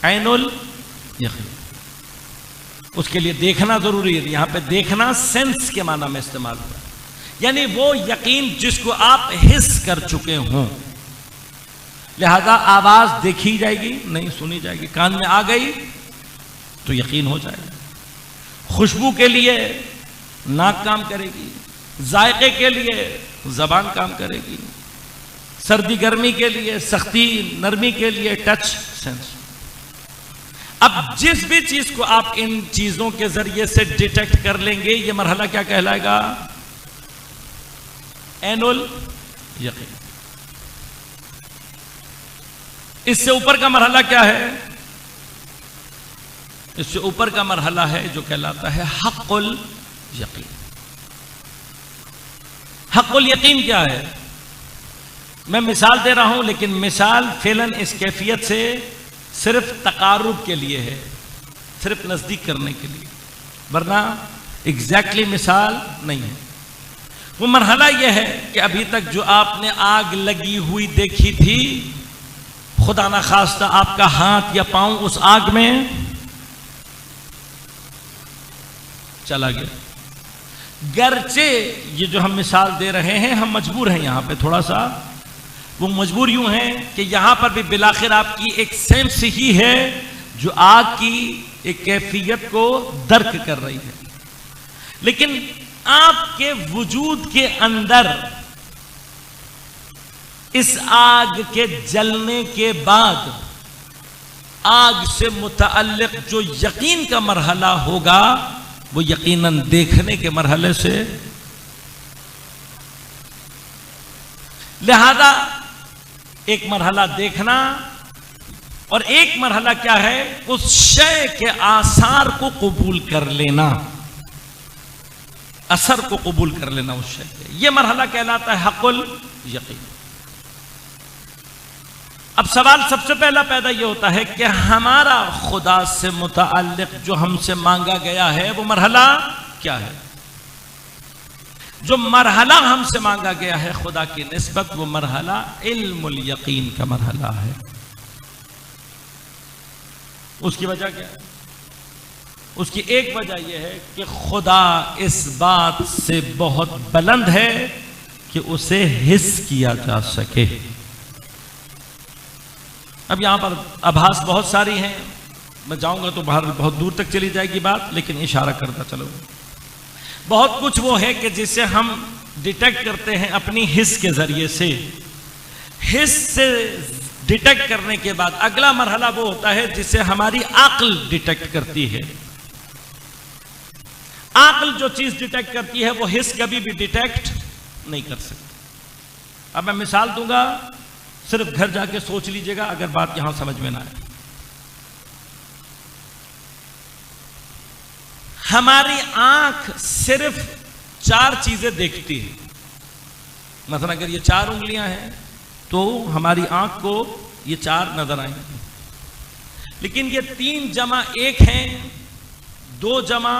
عین الیقین. اس کے لیے دیکھنا ضروری ہے. یہاں پہ دیکھنا سینس کے معنی میں استعمال ہوا ہے، یعنی وہ یقین جس کو آپ حس کر چکے ہوں. لہذا آواز دیکھی جائے گی نہیں سنی جائے گی، کان میں آ گئی تو یقین ہو جائے گا. خوشبو کے لیے ناک کام کرے گی، ذائقے کے لیے زبان کام کرے گی، سردی گرمی کے لیے، سختی نرمی کے لیے ٹچ سینس. اب جس بھی چیز کو آپ ان چیزوں کے ذریعے سے ڈیٹیکٹ کر لیں گے، یہ مرحلہ کیا کہلائے گا؟ عین الیقین. اس سے اوپر کا مرحلہ کیا ہے؟ اس سے اوپر کا مرحلہ ہے جو کہلاتا ہے حق الیقین. حق الیقین کیا ہے؟ میں مثال دے رہا ہوں، لیکن مثال فعلاً اس کیفیت سے صرف تقارب کے لیے ہے، صرف نزدیک کرنے کے لیے، ورنہ ایگزیکٹلی مثال نہیں ہے. وہ مرحلہ یہ ہے کہ ابھی تک جو آپ نے آگ لگی ہوئی دیکھی تھی، خدا نہ خواستہ آپ کا ہاتھ یا پاؤں اس آگ میں چلا گیا. گرچہ یہ جو ہم مثال دے رہے ہیں، ہم مجبور ہیں یہاں پہ تھوڑا سا، وہ مجبور یوں ہیں کہ یہاں پر بھی بالآخر آپ کی ایک سینس ہی ہے جو آگ کی ایک کیفیت کو درک کر رہی ہے. لیکن آپ کے وجود کے اندر اس آگ کے جلنے کے بعد آگ سے متعلق جو یقین کا مرحلہ ہوگا، وہ یقیناً دیکھنے کے مرحلے سے. لہذا ایک مرحلہ دیکھنا اور ایک مرحلہ کیا ہے؟ اس شے کے آثار کو قبول کر لینا، اثر کو قبول کر لینا اس شے کے. یہ مرحلہ کہلاتا ہے حق الیقین. اب سوال سب سے پہلا پیدا یہ ہوتا ہے کہ ہمارا خدا سے متعلق جو ہم سے مانگا گیا ہے وہ مرحلہ کیا ہے؟ جو مرحلہ ہم سے مانگا گیا ہے خدا کی نسبت، وہ مرحلہ علم الیقین کا مرحلہ ہے. اس کی وجہ کیا ہے؟ اس کی ایک وجہ یہ ہے کہ خدا اس بات سے بہت بلند ہے کہ اسے حس کیا جا سکے. اب یہاں پر ابحاث بہت ساری ہیں، میں جاؤں گا تو باہر بہت دور تک چلی جائے گی بات، لیکن اشارہ کرتا چلو. بہت کچھ وہ ہے کہ جسے ہم ڈیٹیکٹ کرتے ہیں اپنی حس کے ذریعے سے. حس سے ڈیٹیکٹ کرنے کے بعد اگلا مرحلہ وہ ہوتا ہے جسے ہماری عقل ڈیٹیکٹ کرتی ہے. عقل جو چیز ڈیٹیکٹ کرتی ہے وہ حس کبھی بھی ڈیٹیکٹ نہیں کر سکتی. اب میں مثال دوں گا صرف گھر جا کے سوچ لیجئے گا اگر بات یہاں سمجھ میں نہ آئے. ہماری آنکھ صرف 4 چیزیں دیکھتی ہے. مثلا اگر یہ 4 انگلیاں ہیں تو ہماری آنکھ کو یہ 4 نظر آئیں گی. لیکن یہ 3 جمع 1 ہیں، 2 جمع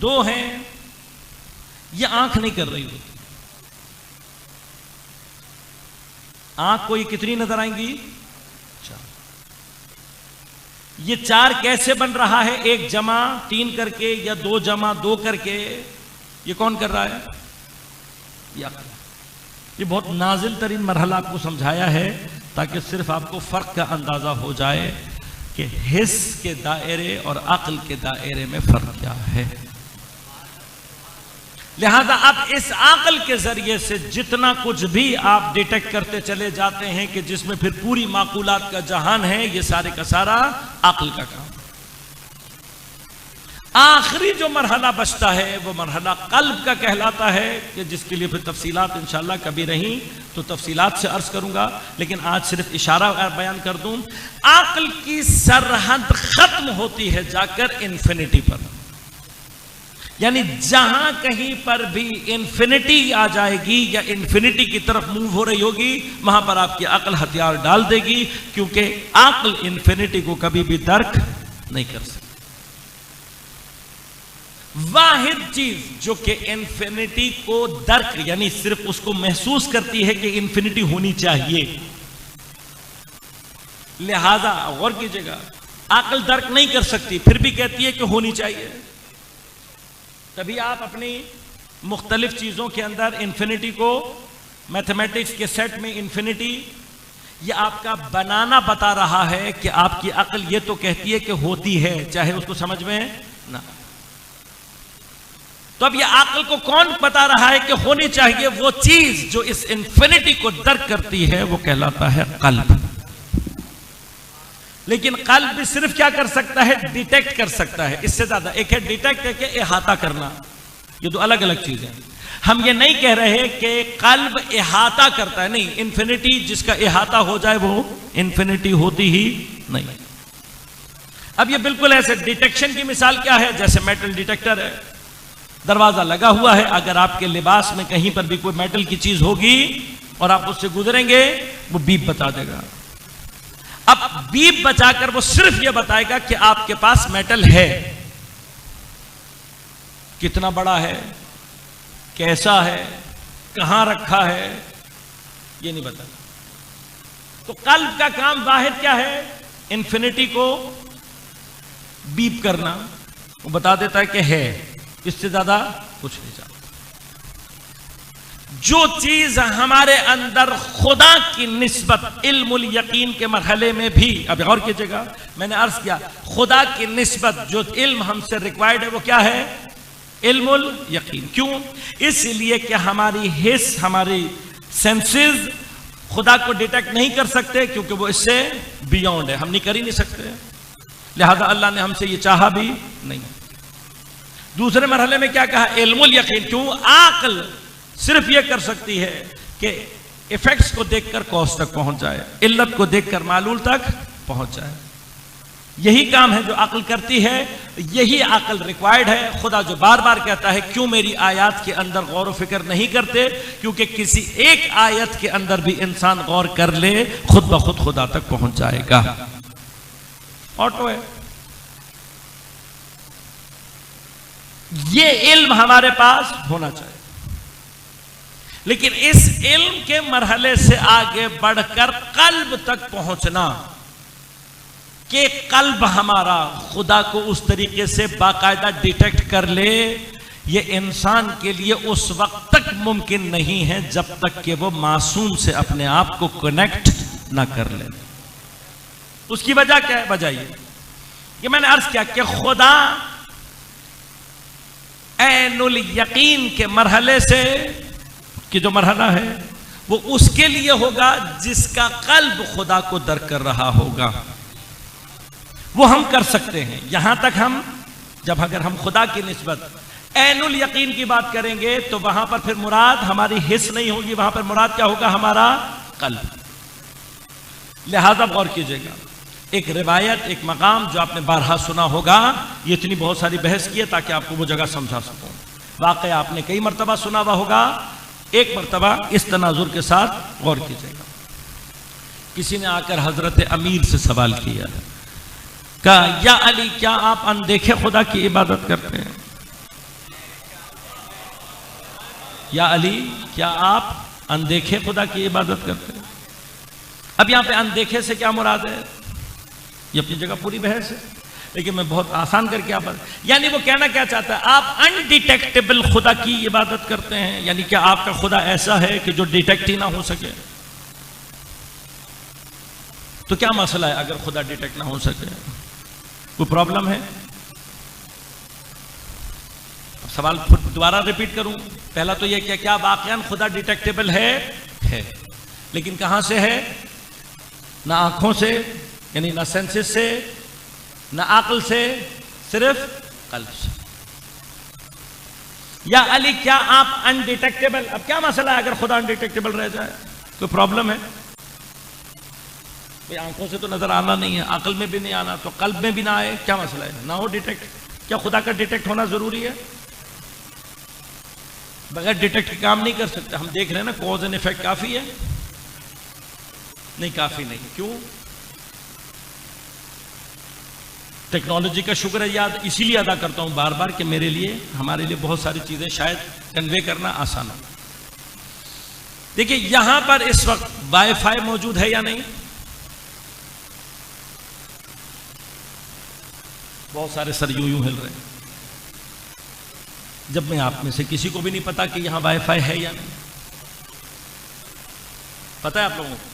2 ہیں، یہ آنکھ نہیں کر رہی ہوتی. آنکھ کو یہ کتنی نظر آئیں گی؟ 4. یہ 4 کیسے بن رہا ہے؟ 1 جمع 3 کر کے یا 2 جمع 2 کر کے. یہ کون کر رہا ہے؟ یہ عقل. یہ بہت نازل ترین مرحلہ آپ کو سمجھایا ہے تاکہ صرف آپ کو فرق کا اندازہ ہو جائے کہ حس کے دائرے اور عقل کے دائرے میں فرق کیا ہے. لہذا اب اس عقل کے ذریعے سے جتنا کچھ بھی آپ ڈیٹیکٹ کرتے چلے جاتے ہیں کہ جس میں پھر پوری معقولات کا جہان ہے، یہ سارے کا سارا عقل کا کام. آخری جو مرحلہ بچتا ہے وہ مرحلہ قلب کا کہلاتا ہے، کہ جس کے لیے پھر تفصیلات انشاءاللہ کبھی رہیں تو تفصیلات سے عرض کروں گا، لیکن آج صرف اشارہ بیان کر دوں. عقل کی سرحد ختم ہوتی ہے جا کر انفینٹی پر. یعنی جہاں کہیں پر بھی انفینٹی آ جائے گی یا انفینٹی کی طرف موو ہو رہی ہوگی، وہاں پر آپ کی عقل ہتھیار ڈال دے گی، کیونکہ عقل انفینٹی کو کبھی بھی درک نہیں کر سکتی. واحد چیز جو کہ انفینٹی کو درک یعنی صرف اس کو محسوس کرتی ہے کہ انفینٹی ہونی چاہیے. لہذا غور کیجئے گا، عقل درک نہیں کر سکتی پھر بھی کہتی ہے کہ ہونی چاہیے. تبھی آپ اپنی مختلف چیزوں کے اندر انفینٹی کو، میتھمیٹکس کے سیٹ میں انفینٹی یہ آپ کا بنانا بتا رہا ہے کہ آپ کی عقل یہ تو کہتی ہے کہ ہوتی ہے، چاہے اس کو سمجھ میں نہ. تو اب یہ عقل کو کون بتا رہا ہے کہ ہونی چاہیے؟ وہ چیز جو اس انفینٹی کو درک کرتی ہے وہ کہلاتا ہے قلب. لیکن قلب بھی صرف کیا کر سکتا ہے؟ ڈیٹیکٹ کر سکتا ہے. اس سے زیادہ ایک ہے ڈیٹیکٹ، ایک ہے احاطہ کرنا. یہ دو الگ الگ چیزیں ہیں. ہم یہ نہیں کہہ رہے کہ قلب احاطہ کرتا ہے، نہیں. انفینٹی جس کا احاطہ ہو جائے وہ انفینٹی ہوتی ہی نہیں. اب یہ بالکل ایسے ڈیٹیکشن کی مثال کیا ہے؟ جیسے میٹل ڈیٹیکٹر ہے، دروازہ لگا ہوا ہے، اگر آپ کے لباس میں کہیں پر بھی کوئی میٹل کی چیز ہوگی اور آپ اس سے گزریں گے وہ بیپ بتا دے گا. اب بیپ بچا کر وہ صرف یہ بتائے گا کہ آپ کے پاس میٹل ہے. کتنا بڑا ہے، کیسا ہے، کہاں رکھا ہے، یہ نہیں بتا. تو قلب کا کام واحد کیا ہے؟ انفینٹی کو بیپ کرنا. وہ بتا دیتا ہے کہ ہے، اس سے زیادہ کچھ نہیں چاہتا. جو چیز ہمارے اندر خدا کی نسبت علم الیقین کے مرحلے میں بھی، اب غور کیجئے گا، میں نے عرض کیا خدا کی نسبت جو علم ہم سے ریکوائرڈ ہے وہ کیا ہے؟ علم الیقین. کیوں؟ اس لیے کہ ہماری حس، ہماری سینسز خدا کو ڈیٹیکٹ نہیں کر سکتے، کیونکہ وہ اس سے بیونڈ ہے، ہم نہیں کر ہی نہیں سکتے. لہذا اللہ نے ہم سے یہ چاہا بھی نہیں. دوسرے مرحلے میں کیا کہا؟ علم الیقین. کیوں؟ عقل صرف یہ کر سکتی ہے کہ ایفیکٹس کو دیکھ کر کاز تک پہنچ جائے، علت کو دیکھ کر معلول تک پہنچ جائے. یہی کام ہے جو عقل کرتی ہے، یہی عقل ریکوائرڈ ہے. خدا جو بار بار کہتا ہے کیوں میری آیات کے اندر غور و فکر نہیں کرتے؟ کیونکہ کسی ایک آیت کے اندر بھی انسان غور کر لے خود بخود خدا تک پہنچ جائے گا. آٹو ہے. یہ علم ہمارے پاس ہونا چاہیے. لیکن اس علم کے مرحلے سے آگے بڑھ کر قلب تک پہنچنا، کہ قلب ہمارا خدا کو اس طریقے سے باقاعدہ ڈیٹیکٹ کر لے، یہ انسان کے لیے اس وقت تک ممکن نہیں ہے جب تک کہ وہ معصوم سے اپنے آپ کو کنیکٹ نہ کر لے. اس کی وجہ کیا ہے؟ وجہ یہ کہ میں نے عرض کیا کہ خدا عین الیقین کے مرحلے سے، کہ جو مرحلہ ہے وہ اس کے لیے ہوگا جس کا قلب خدا کو درک کر رہا ہوگا. وہ ہم کر سکتے ہیں. یہاں تک ہم جب اگر ہم خدا کی نسبت عین الیقین کی بات کریں گے تو وہاں پر پھر مراد ہماری حس نہیں ہوگی، وہاں پر مراد کیا ہوگا؟ ہمارا قلب. لہذا غور کیجئے گا، ایک روایت، ایک مقام جو آپ نے بارہا سنا ہوگا، یہ اتنی بہت ساری بحث کی ہے تاکہ آپ کو وہ جگہ سمجھا سکوں۔ واقعہ آپ نے کئی مرتبہ سنا ہوا ہوگا، ایک مرتبہ اس تناظر کے ساتھ غور کیجئے گا۔ کسی نے آ کر حضرت امیر سے سوال کیا، کہا یا علی کیا آپ اندیکھے خدا کی عبادت کرتے ہیں؟ یا علی کیا آپ اندیکھے خدا کی عبادت کرتے ہیں؟ اب یہاں پہ اندیکھے سے کیا مراد ہے؟ یہ اپنی جگہ پوری بحث ہے، لیکن میں بہت آسان کر کے آپ یعنی وہ کہنا کیا چاہتا ہے، آپ انڈیٹیکٹیبل خدا کی عبادت کرتے ہیں، یعنی کہ آپ کا خدا ایسا ہے کہ جو ڈیٹیکٹ ہی نہ ہو سکے۔ تو کیا مسئلہ ہے اگر خدا ڈیٹیکٹ نہ ہو سکے؟ کوئی پرابلم ہے؟ سوال دوبارہ ریپیٹ کروں، پہلا تو یہ کہ کیا واقعاً خدا ڈیٹیکٹیبل ہے، لیکن کہاں سے ہے؟ نہ آنکھوں سے، یعنی نہ سینسز سے، نہ عقل سے، صرف قلب سے۔ یا علی کیا آپ انڈیٹیکٹیبل، اب کیا مسئلہ ہے اگر خدا انڈیٹیکٹیبل رہ جائے؟ کوئی پرابلم ہے؟ بھئی آنکھوں سے تو نظر آنا نہیں ہے، عقل میں بھی نہیں آنا، تو قلب میں بھی نہ آئے، کیا مسئلہ ہے؟ نہ ہو ڈیٹیکٹ۔ کیا خدا کا ڈیٹیکٹ ہونا ضروری ہے؟ بغیر ڈیٹیکٹ کے کام نہیں کر سکتے۔ ہم دیکھ رہے ہیں نا کوز اینڈ ایفیکٹ کافی ہے؟ نہیں کافی نہیں، کیوں؟ ٹیکنالوجی کا شکر ہے یاد اسی لیے ادا کرتا ہوں بار بار کہ میرے لیے، ہمارے لیے بہت ساری چیزیں شاید کنوے کرنا آسان ہے۔ دیکھیں یہاں پر اس وقت وائی فائی موجود ہے یا نہیں؟ بہت سارے سر یوں ہل رہے ہیں، جب میں آپ میں سے کسی کو بھی نہیں پتا کہ یہاں وائی فائی ہے یا نہیں۔ پتا ہے آپ لوگوں کو؟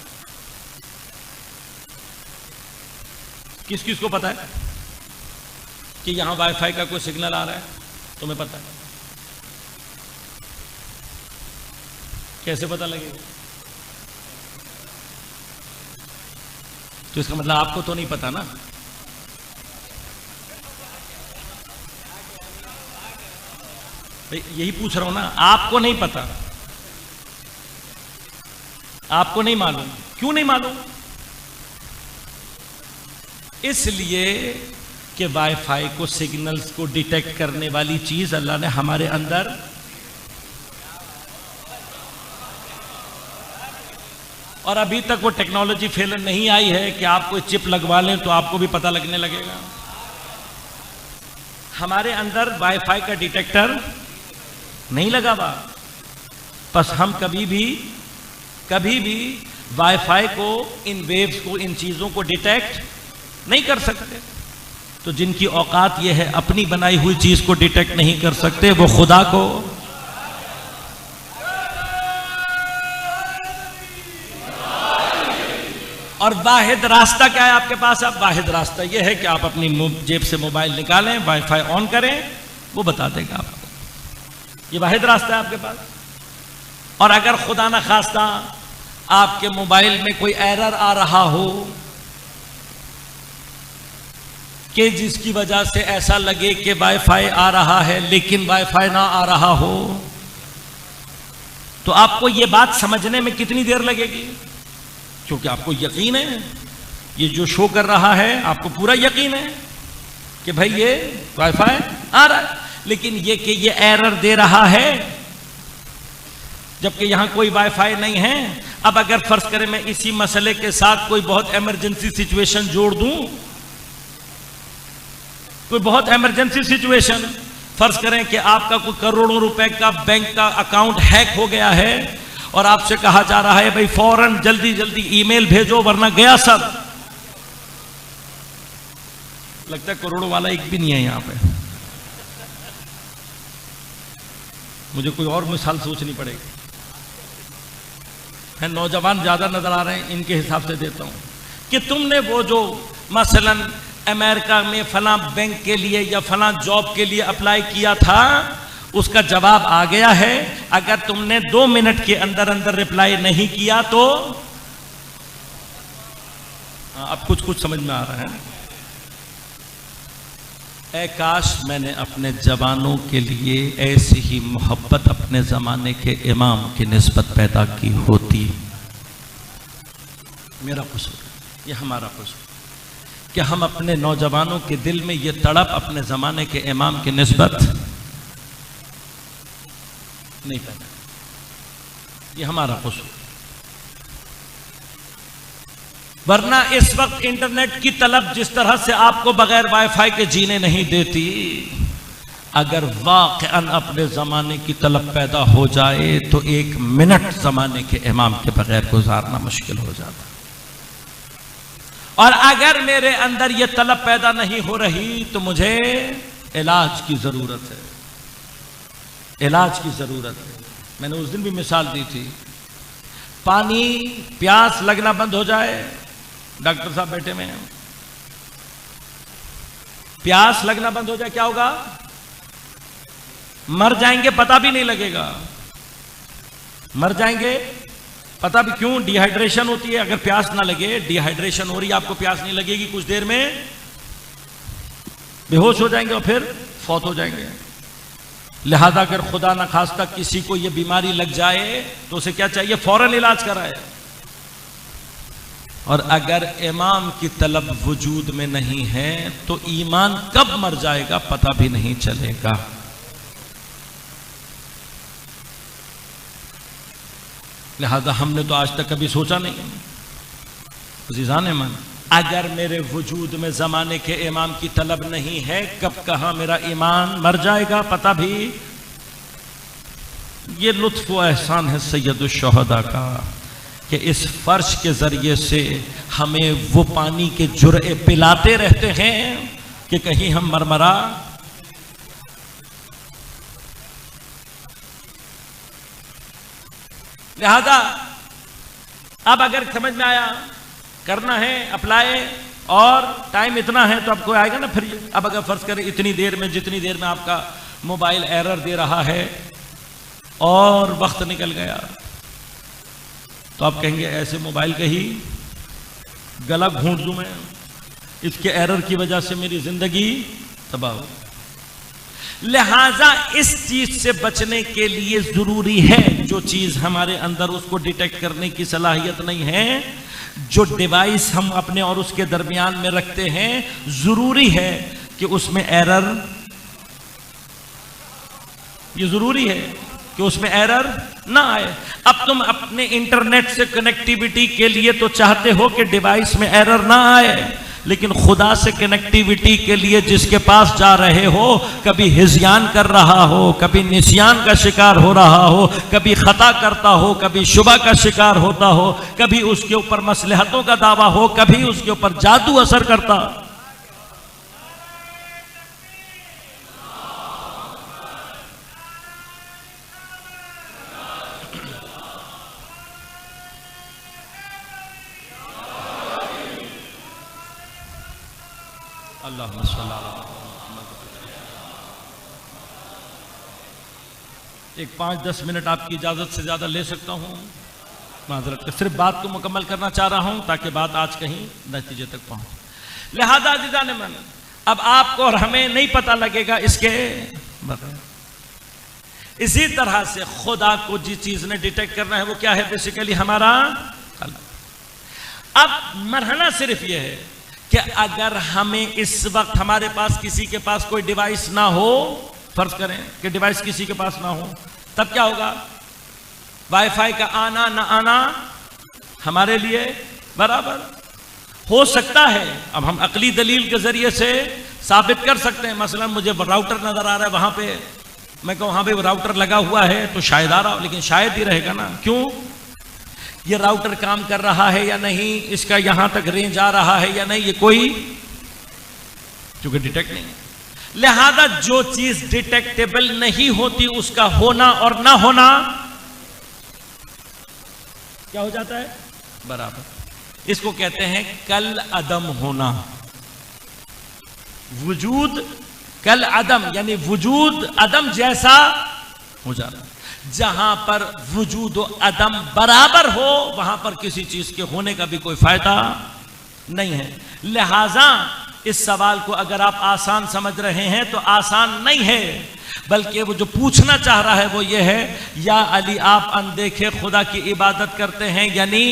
کس کس کو پتا ہے کہ یہاں وائی فائی کا کوئی سگنل آ رہا ہے؟ تمہیں پتا ہے؟ کیسے پتا لگے گا؟ تو اس کا مطلب آپ کو تو نہیں پتا نا۔ یہی پوچھ رہا ہوں نا، آپ کو نہیں پتا، آپ کو نہیں معلوم۔ کیوں نہیں معلوم؟ اس لیے کہ وائی فائی کو، سگنلز کو ڈیٹیکٹ کرنے والی چیز اللہ نے ہمارے اندر، اور ابھی تک وہ ٹیکنالوجی فیلر نہیں آئی ہے کہ آپ کوئی چپ لگوا لیں تو آپ کو بھی پتہ لگنے لگے گا۔ ہمارے اندر وائی فائی کا ڈیٹیکٹر نہیں لگا ہوا، بس ہم کبھی بھی وائی فائی کو، ان ویوز کو، ان چیزوں کو ڈیٹیکٹ نہیں کر سکتے۔ تو جن کی اوقات یہ ہے اپنی بنائی ہوئی چیز کو ڈیٹیکٹ نہیں کر سکتے، وہ خدا کو، اور واحد راستہ کیا ہے آپ کے پاس؟ اب واحد راستہ یہ ہے کہ آپ اپنی جیب سے موبائل نکالیں، وائی فائی آن کریں، وہ بتا دے گا آپ کو۔ یہ واحد راستہ ہے آپ کے پاس۔ اور اگر خدا نہ خواستہ آپ کے موبائل میں کوئی ایرر آ رہا ہو کہ جس کی وجہ سے ایسا لگے کہ وائی فائی آ رہا ہے لیکن وائی فائی نہ آ رہا ہو، تو آپ کو یہ بات سمجھنے میں کتنی دیر لگے گی؟ کیونکہ آپ کو یقین ہے، یہ جو شو کر رہا ہے آپ کو پورا یقین ہے کہ بھائی یہ وائی فائی آ رہا ہے، لیکن یہ کہ یہ ایرر دے رہا ہے جبکہ یہاں کوئی وائی فائی نہیں ہے۔ اب اگر فرض کریں میں اسی مسئلے کے ساتھ کوئی بہت ایمرجنسی سچویشن جوڑ دوں، کوئی بہت ایمرجنسی سچویشن، فرض کریں کہ آپ کا کوئی کروڑوں روپے کا بینک کا اکاؤنٹ ہیک ہو گیا ہے اور آپ سے کہا جا رہا ہے بھائی فوراً جلدی جلدی ای میل بھیجو ورنہ گیا سب۔ لگتا ہے کروڑوں والا ایک بھی نہیں ہے یہاں پہ، مجھے کوئی اور مثال سوچنی پڑے گی۔ نوجوان زیادہ نظر آ رہے ہیں، ان کے حساب سے دیتا ہوں کہ تم نے وہ جو مثلا امریکہ میں فلاں بینک کے لیے یا فلاں جاب کے لیے اپلائی کیا تھا، اس کا جواب آ گیا ہے، اگر تم نے 2 منٹ کے اندر اندر رپلائی نہیں کیا تو اب کچھ سمجھ میں آ رہا ہے۔ اے کاش میں نے اپنے جوانوں کے لیے ایسی ہی محبت اپنے زمانے کے امام کی نسبت پیدا کی ہوتی، میرا قصور ہے۔ یہ ہمارا قصور کہ ہم اپنے نوجوانوں کے دل میں یہ تڑپ اپنے زمانے کے امام کی نسبت نہیں پیدا، یہ ہمارا قصور۔ ورنہ اس وقت انٹرنیٹ کی طلب جس طرح سے آپ کو بغیر وائی فائی کے جینے نہیں دیتی، اگر واقعاً اپنے زمانے کی طلب پیدا ہو جائے تو 1 منٹ زمانے کے امام کے بغیر گزارنا مشکل ہو جاتا۔ اور اگر میرے اندر یہ طلب پیدا نہیں ہو رہی تو مجھے علاج کی ضرورت ہے، علاج کی ضرورت ہے۔ میں نے اس دن بھی مثال دی تھی، پانی پیاس لگنا بند ہو جائے، ڈاکٹر صاحب بیٹھے میں ہیں، پیاس لگنا بند ہو جائے کیا ہوگا؟ مر جائیں گے، پتہ بھی نہیں لگے گا، مر جائیں گے پتہ بھی۔ کیوں؟ ڈی ہائیڈریشن ہوتی ہے۔ اگر پیاس نہ لگے، ڈی ہائیڈریشن ہو رہی ہے، آپ کو پیاس نہیں لگے گی، کچھ دیر میں بے ہوش ہو جائیں گے اور پھر فوت ہو جائیں گے۔ لہذا اگر خدا نہ خواستہ کسی کو یہ بیماری لگ جائے تو اسے کیا چاہیے؟ فوراً علاج کرائے۔ اور اگر امام کی طلب وجود میں نہیں ہے تو ایمان کب مر جائے گا پتہ بھی نہیں چلے گا۔ لہذا ہم نے تو آج تک کبھی سوچا نہیں، عزیزان من، اگر میرے وجود میں زمانے کے امام کی طلب نہیں ہے، کب کہاں میرا ایمان مر جائے گا پتہ بھی۔ یہ لطف و احسان ہے سید الشہداء کا کہ اس فرش کے ذریعے سے ہمیں وہ پانی کے جرعے پلاتے رہتے ہیں کہ کہیں ہم مرمرا۔ لہذا اب اگر سمجھ میں آیا کرنا ہے اپلائی، اور ٹائم اتنا ہے تو اب کوئی آئے گا نا پھر۔ اب اگر فرض کریں اتنی دیر میں، جتنی دیر میں آپ کا موبائل ایرر دے رہا ہے اور وقت نکل گیا تو آپ کہیں گے ایسے موبائل کا ہی گلا گھونٹ دوں میں، اس کے ایرر کی وجہ سے میری زندگی تباہ ہو۔ لہٰذا اس چیز سے بچنے کے لیے ضروری ہے، جو چیز ہمارے اندر اس کو ڈیٹیکٹ کرنے کی صلاحیت نہیں ہے، جو ڈیوائس ہم اپنے اور اس کے درمیان میں رکھتے ہیں، ضروری ہے کہ اس میں ایرر، یہ ضروری ہے کہ اس میں ایرر نہ آئے۔ اب تم اپنے انٹرنیٹ سے کنیکٹیویٹی کے لیے تو چاہتے ہو کہ ڈیوائس میں ایرر نہ آئے، لیکن خدا سے کنیکٹیویٹی کے لیے جس کے پاس جا رہے ہو، کبھی ہذیان کر رہا ہو، کبھی نسیان کا شکار ہو رہا ہو، کبھی خطا کرتا ہو، کبھی شبہ کا شکار ہوتا ہو، کبھی اس کے اوپر مصلحتوں کا دعویٰ ہو، کبھی اس کے اوپر جادو اثر کرتا۔ اللہم صلی اللہ علیہ وسلم۔ ایک 5-10 منٹ آپ کی اجازت سے زیادہ لے سکتا ہوں؟ معذرت، صرف بات کو مکمل کرنا چاہ رہا ہوں تاکہ بات آج کہیں نتیجے تک پہنچ۔ لہذا عزیزان من، اب آپ کو اور ہمیں نہیں پتہ لگے گا اس کے بغیر۔ اسی طرح سے خدا کو جس چیز نے ڈیٹیکٹ کرنا ہے وہ کیا ہے؟ بیسیکلی ہمارا قلب۔ اب مرحلہ صرف یہ ہے کہ اگر ہمیں اس وقت ہمارے پاس کسی کے پاس کوئی ڈیوائس نہ ہو، فرض کریں کہ ڈیوائس کسی کے پاس نہ ہو، تب کیا ہوگا؟ وائی فائی کا آنا نہ آنا ہمارے لیے برابر ہو سکتا ہے۔ اب ہم عقلی دلیل کے ذریعے سے ثابت کر سکتے ہیں، مثلا مجھے راؤٹر نظر آ رہا ہے وہاں پہ، میں کہوں ہاں بھائی راؤٹر لگا ہوا ہے تو شاید آ رہا ہو، لیکن شاید ہی رہے گا نا۔ کیوں؟ یہ راؤٹر کام کر رہا ہے یا نہیں، اس کا یہاں تک رینج آ رہا ہے یا نہیں، یہ کوئی چونکہ ڈیٹیکٹ نہیں ہے۔ لہذا جو چیز ڈیٹیکٹیبل نہیں ہوتی اس کا ہونا اور نہ ہونا کیا ہو جاتا ہے؟ برابر۔ اس کو کہتے ہیں کل عدم ہونا۔ وجود کل عدم، یعنی وجود عدم جیسا ہو جاتا ہے۔ جہاں پر وجود و عدم برابر ہو وہاں پر کسی چیز کے ہونے کا بھی کوئی فائدہ نہیں ہے۔ لہذا اس سوال کو اگر آپ آسان سمجھ رہے ہیں تو آسان نہیں ہے، بلکہ وہ جو پوچھنا چاہ رہا ہے وہ یہ ہے، یا علی آپ اندیکھے خدا کی عبادت کرتے ہیں؟ یعنی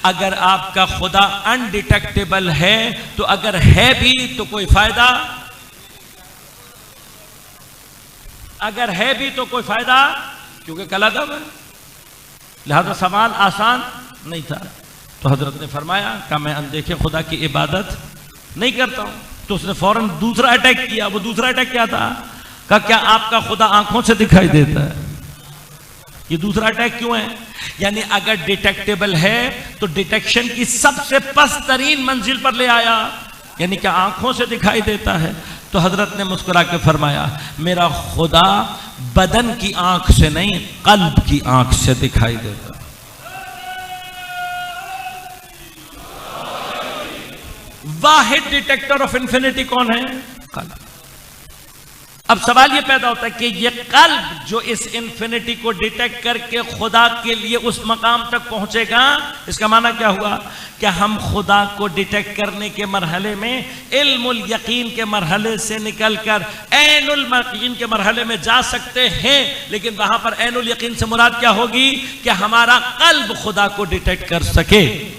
اگر آپ کا خدا انڈیٹیکٹیبل ہے تو اگر ہے بھی تو کوئی فائدہ، اگر ہے بھی تو کوئی فائدہ، کیونکہ کلعدم ہے، لہذا سوال آسان نہیں تھا۔ تو حضرت نے فرمایا کہ میں اندیکھے خدا کی عبادت نہیں کرتا ہوں۔ تو اس نے فوراً دوسرا اٹیک کیا۔ وہ دوسرا اٹیک کیا تھا؟ کہ کیا آپ کا خدا آنکھوں سے دکھائی دیتا ہے؟ یہ دوسرا اٹیک کیوں ہے؟ یعنی اگر ڈیٹیکٹیبل ہے تو ڈیٹیکشن کی سب سے پست ترین منزل پر لے آیا، یعنی کہ آنکھوں سے دکھائی دیتا ہے۔ تو حضرت نے مسکرا کے فرمایا میرا خدا بدن کی آنکھ سے نہیں، قلب کی آنکھ سے دکھائی دیتا۔ واحد ڈیٹیکٹر آف انفینٹی کون ہے؟ قلب۔ اب سوال یہ پیدا ہوتا ہے کہ یہ قلب جو اس انفینٹی کو ڈیٹیکٹ کر کے خدا کے لیے اس مقام تک پہنچے گا، اس کا معنی کیا ہوا؟ کہ ہم خدا کو ڈیٹیکٹ کرنے کے مرحلے میں علم الیقین کے مرحلے سے نکل کر عین الیقین کے مرحلے میں جا سکتے ہیں، لیکن وہاں پر عین الیقین سے مراد کیا ہوگی؟ کہ ہمارا قلب خدا کو ڈیٹیکٹ کر سکے۔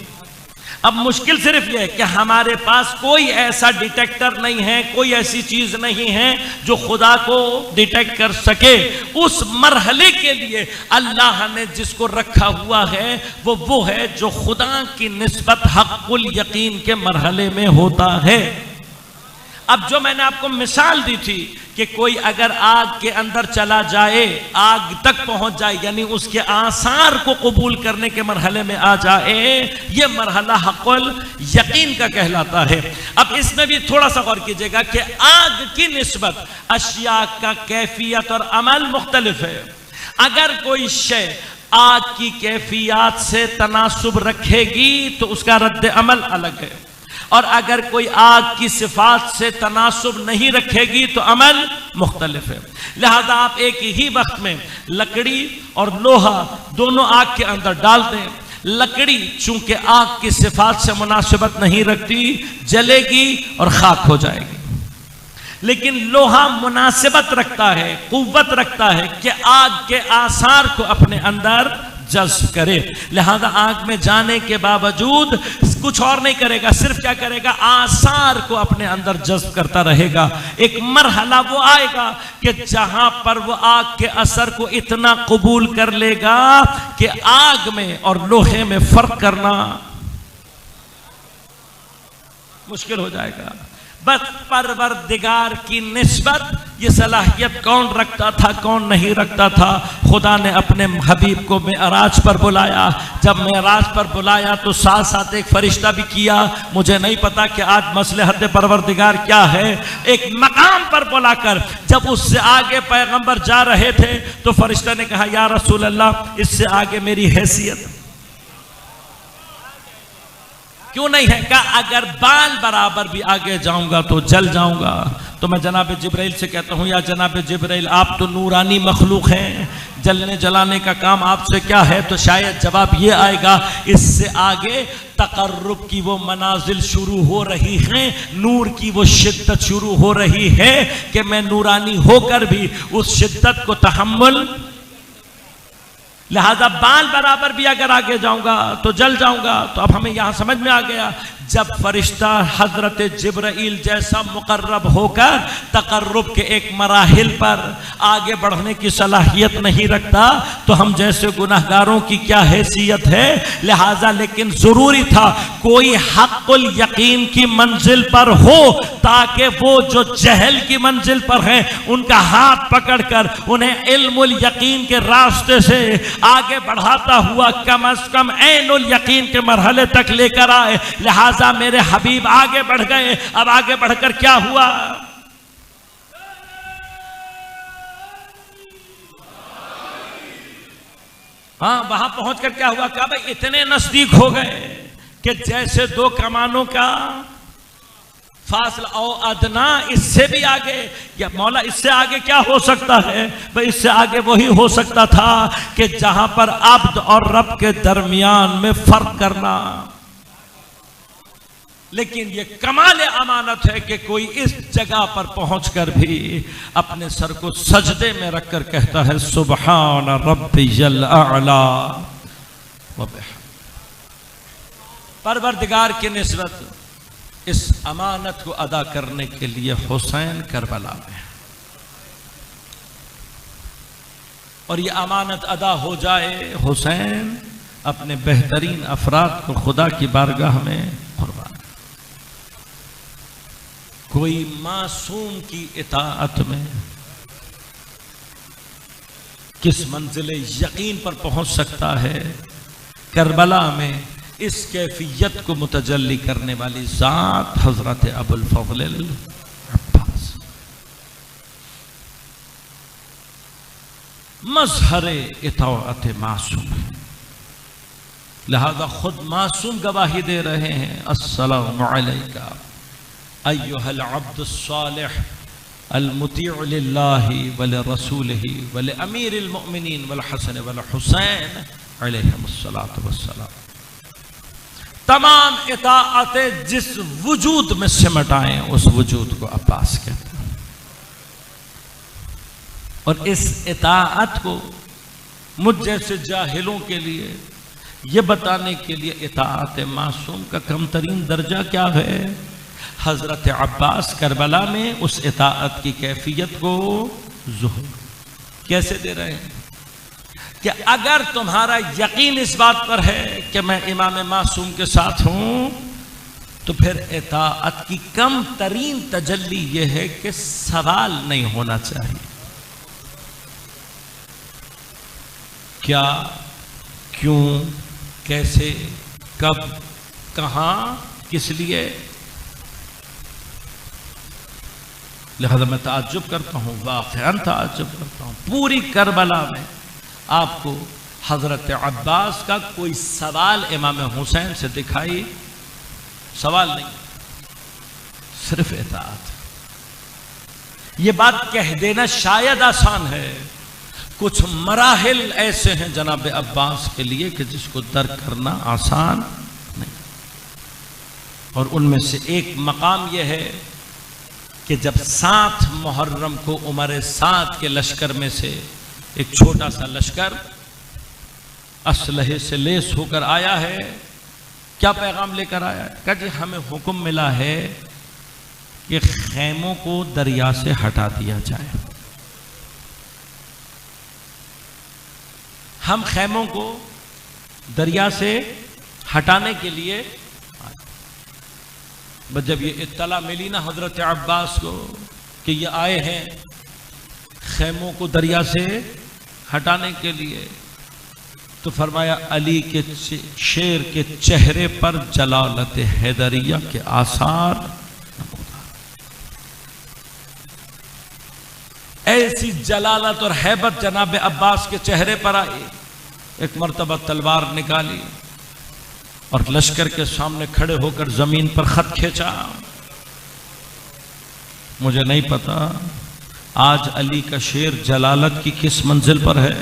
اب مشکل صرف یہ ہے کہ ہمارے پاس کوئی ایسا ڈیٹیکٹر نہیں ہے، کوئی ایسی چیز نہیں ہے جو خدا کو ڈیٹیکٹ کر سکے۔ اس مرحلے کے لیے اللہ نے جس کو رکھا ہوا ہے وہ ہے جو خدا کی نسبت حق الیقین کے مرحلے میں ہوتا ہے۔ اب جو میں نے آپ کو مثال دی تھی کہ کوئی اگر آگ کے اندر چلا جائے، آگ تک پہنچ جائے، یعنی اس کے آثار کو قبول کرنے کے مرحلے میں آ جائے، یہ مرحلہ حق الیقین کا کہلاتا ہے۔ اب اس میں بھی تھوڑا سا غور کیجئے گا کہ آگ کی نسبت اشیاء کا کیفیت اور عمل مختلف ہے۔ اگر کوئی شے آگ کی کیفیات سے تناسب رکھے گی تو اس کا رد عمل الگ ہے، اور اگر کوئی آگ کی صفات سے تناسب نہیں رکھے گی تو عمل مختلف ہے۔ لہذا آپ ایک ہی وقت میں لکڑی اور لوہا دونوں آگ کے اندر ڈال دیں، لکڑی چونکہ آگ کی صفات سے مناسبت نہیں رکھتی، جلے گی اور خاک ہو جائے گی، لیکن لوہا مناسبت رکھتا ہے، قوت رکھتا ہے کہ آگ کے آثار کو اپنے اندر جذب کرے۔ لہذا آگ میں جانے کے باوجود کچھ اور نہیں کرے گا، صرف کیا کرے گا؟ آثار کو اپنے اندر جذب کرتا رہے گا۔ ایک مرحلہ وہ آئے گا کہ جہاں پر وہ آگ کے اثر کو اتنا قبول کر لے گا کہ آگ میں اور لوہے میں فرق کرنا مشکل ہو جائے گا۔ بس پروردگار کی نسبت یہ صلاحیت کون رکھتا تھا، کون نہیں رکھتا تھا؟ خدا نے اپنے حبیب کو معراج پر بلایا۔ جب معراج پر بلایا تو ساتھ ساتھ ایک فرشتہ بھی کیا۔ مجھے نہیں پتا کہ آج مصلحت پروردگار کیا ہے۔ ایک مقام پر بلا کر جب اس سے آگے پیغمبر جا رہے تھے تو فرشتہ نے کہا یا رسول اللہ اس سے آگے میری حیثیت کیوں نہیں ہے؟ کہ اگر بال برابر بھی آگے جاؤں گا تو جل جاؤں گا۔ تو میں جناب جبرائیل سے کہتا ہوں یا جناب جبرائیل آپ تو نورانی مخلوق ہیں، جلنے جلانے کا کام آپ سے کیا ہے؟ تو شاید جواب یہ آئے گا اس سے آگے تقرب کی وہ منازل شروع ہو رہی ہیں، نور کی وہ شدت شروع ہو رہی ہے کہ میں نورانی ہو کر بھی اس شدت کو تحمل، لہذا بال برابر بھی اگر آگے جاؤں گا تو جل جاؤں گا۔ تو اب ہمیں یہاں سمجھ میں آ گیا جب فرشتہ حضرت جبرائیل جیسا مقرب ہو کر تقرب کے ایک مراحل پر آگے بڑھنے کی صلاحیت نہیں رکھتا تو ہم جیسے گناہگاروں کی کیا حیثیت ہے؟ لہٰذا لیکن ضروری تھا کوئی حق الیقین کی منزل پر ہو تاکہ وہ جو جہل کی منزل پر ہیں ان کا ہاتھ پکڑ کر انہیں علم الیقین کے راستے سے آگے بڑھاتا ہوا کم از کم عین الیقین کے مرحلے تک لے کر آئے۔ لہٰذا میرے حبیب آگے بڑھ گئے۔ اب آگے بڑھ کر کیا ہوا؟ ہاں وہاں پہنچ کر کیا ہوا؟ کہا بھائی اتنے نزدیک ہو گئے کہ جیسے دو کمانوں کا فاصلہ او ادنا، اس سے بھی آگے یا مولا اس سے آگے کیا ہو سکتا ہے؟ بھئی اس سے آگے وہی ہو سکتا تھا کہ جہاں پر عبد اور رب کے درمیان میں فرق کرنا لیکن یہ کمال امانت ہے کہ کوئی اس جگہ پر پہنچ کر بھی اپنے سر کو سجدے میں رکھ کر کہتا ہے سبحان ربی الاعلی وبحمدہ۔ پروردگار کی نسبت اس امانت کو ادا کرنے کے لیے حسین کربلا میں، اور یہ امانت ادا ہو جائے، حسین اپنے بہترین افراد کو خدا کی بارگاہ میں قربان۔ کوئی معصوم کی اطاعت میں کس منزل یقین پر پہنچ سکتا ہے؟ کربلا میں اس کیفیت کو متجلی کرنے والی ذات حضرت ابو الفضل العباس، مظہر اطاعت معصوم ہے، لہذا خود معصوم گواہی دے رہے ہیں السلام علیکہ ایہا العبد الصالح المطیع للہ ولرسولہ ولامیر المؤمنین والحسن والحسین علیہم الصلاۃ والسلام۔ تمام اطاعتیں جس وجود میں سمٹ آئیں اس وجود کو عباس کہتے ہیں، اور اس اطاعت کو مجھ جیسے جاہلوں کے لیے یہ بتانے کے لیے اطاعت معصوم کا کم ترین درجہ کیا ہے؟ حضرت عباس کربلا میں اس اطاعت کی کیفیت کو ظہور کیسے دے رہے ہیں کہ اگر تمہارا یقین اس بات پر ہے کہ میں امام معصوم کے ساتھ ہوں تو پھر اطاعت کی کم ترین تجلی یہ ہے کہ سوال نہیں ہونا چاہیے، کیا، کیوں، کیسے، کب، کہاں، کس لیے۔ لہذا میں تعجب کرتا ہوں، واقعاً تعجب کرتا ہوں، پوری کربلا میں آپ کو حضرت عباس کا کوئی سوال امام حسین سے دکھائی، سوال نہیں، صرف اطاعت۔ یہ بات کہہ دینا شاید آسان ہے، کچھ مراحل ایسے ہیں جناب عباس کے لیے کہ جس کو درک کرنا آسان نہیں، اور ان میں سے ایک مقام یہ ہے کہ جب 7 محرم کو عمر سعد کے لشکر میں سے ایک چھوٹا سا لشکر اسلحے سے لیس ہو کر آیا ہے، کیا پیغام لے کر آیا ہے؟ کہا جی ہمیں حکم ملا ہے کہ خیموں کو دریا سے ہٹا دیا جائے، ہم خیموں کو دریا سے ہٹانے کے لیے جب یہ اطلاع ملی نا حضرت عباس کو کہ یہ آئے ہیں خیموں کو دریا سے ہٹانے کے لیے، تو فرمایا علی کے شیر کے چہرے پر جلالت حیدریہ کے آثار نمودار، ایسی جلالت اور ہیبت جناب عباس کے چہرے پر آئی۔ ایک مرتبہ تلوار نکالی اور لشکر کے سامنے کھڑے ہو کر زمین پر خط کھینچا۔ مجھے نہیں پتا آج علی کا شیر جلالت کی کس منزل پر ہے۔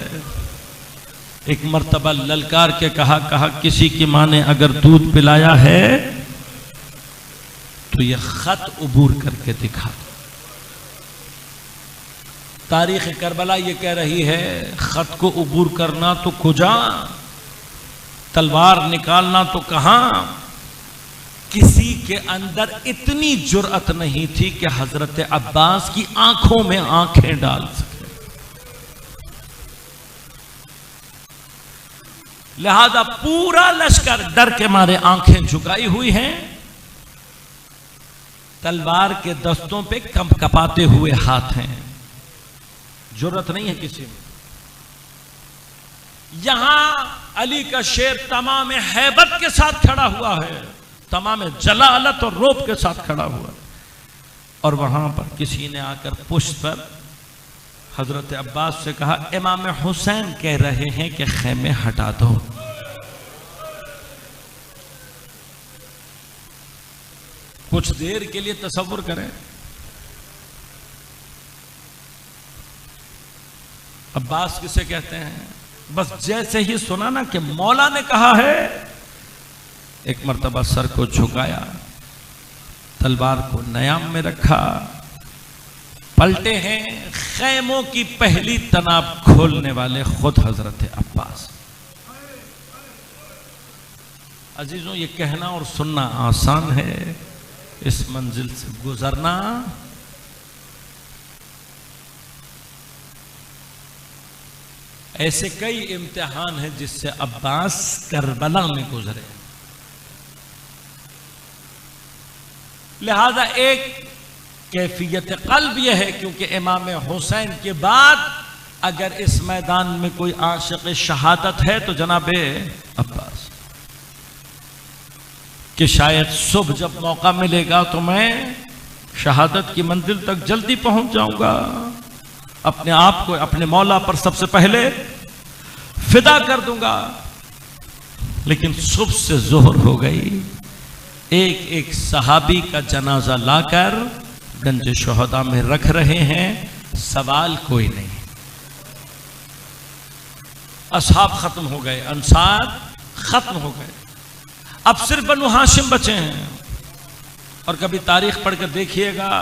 ایک مرتبہ للکار کے کہا کسی کی ماں نے اگر دودھ پلایا ہے تو یہ خط عبور کر کے دکھا۔ تاریخ کربلا یہ کہہ رہی ہے خط کو عبور کرنا تو کجا، تلوار نکالنا تو کہاں۔ کسی کے اندر اتنی جرأت نہیں تھی کہ حضرت عباس کی آنکھوں میں آنکھیں ڈال سکے، لہذا پورا لشکر ڈر کے مارے آنکھیں جھکائی ہوئی ہیں، تلوار کے دستوں پہ کپ کپاتے ہوئے ہاتھ ہیں، جرأت نہیں ہے کسی میں۔ یہاں علی کا شیر تمام ہیبت کے ساتھ کھڑا ہوا ہے، تمام جلالت اور روب کے ساتھ کھڑا ہوا ہے، اور وہاں پر کسی نے آ کر پشت پر حضرت عباس سے کہا امام حسین کہہ رہے ہیں کہ خیمے ہٹا دو۔ کچھ دیر کے لیے تصور کریں، عباس کسے کہتے ہیں؟ بس جیسے ہی سنا نا کہ مولا نے کہا ہے، ایک مرتبہ سر کو جھکایا، تلوار کو نیام میں رکھا، پلٹے ہیں، خیموں کی پہلی تناب کھولنے والے خود حضرت عباس۔ عزیزوں، یہ کہنا اور سننا آسان ہے، اس منزل سے گزرنا ایسے کئی امتحان ہیں جس سے عباس کربلا میں گزرے۔ لہذا ایک کیفیت قلب یہ ہے، کیونکہ امام حسین کے بعد اگر اس میدان میں کوئی عاشق شہادت ہے تو جناب عباس، کہ شاید صبح جب موقع ملے گا تو میں شہادت کی منزل تک جلدی پہنچ جاؤں گا، اپنے آپ کو اپنے مولا پر سب سے پہلے فدا کر دوں گا۔ لیکن صبح سے ظہر ہو گئی، ایک ایک صحابی کا جنازہ لا کر گنج شہداء میں رکھ رہے ہیں، سوال کوئی نہیں۔ اصحاب ختم ہو گئے، انصار ختم ہو گئے، اب صرف بنو ہاشم بچے ہیں۔ اور کبھی تاریخ پڑھ کر دیکھیے گا،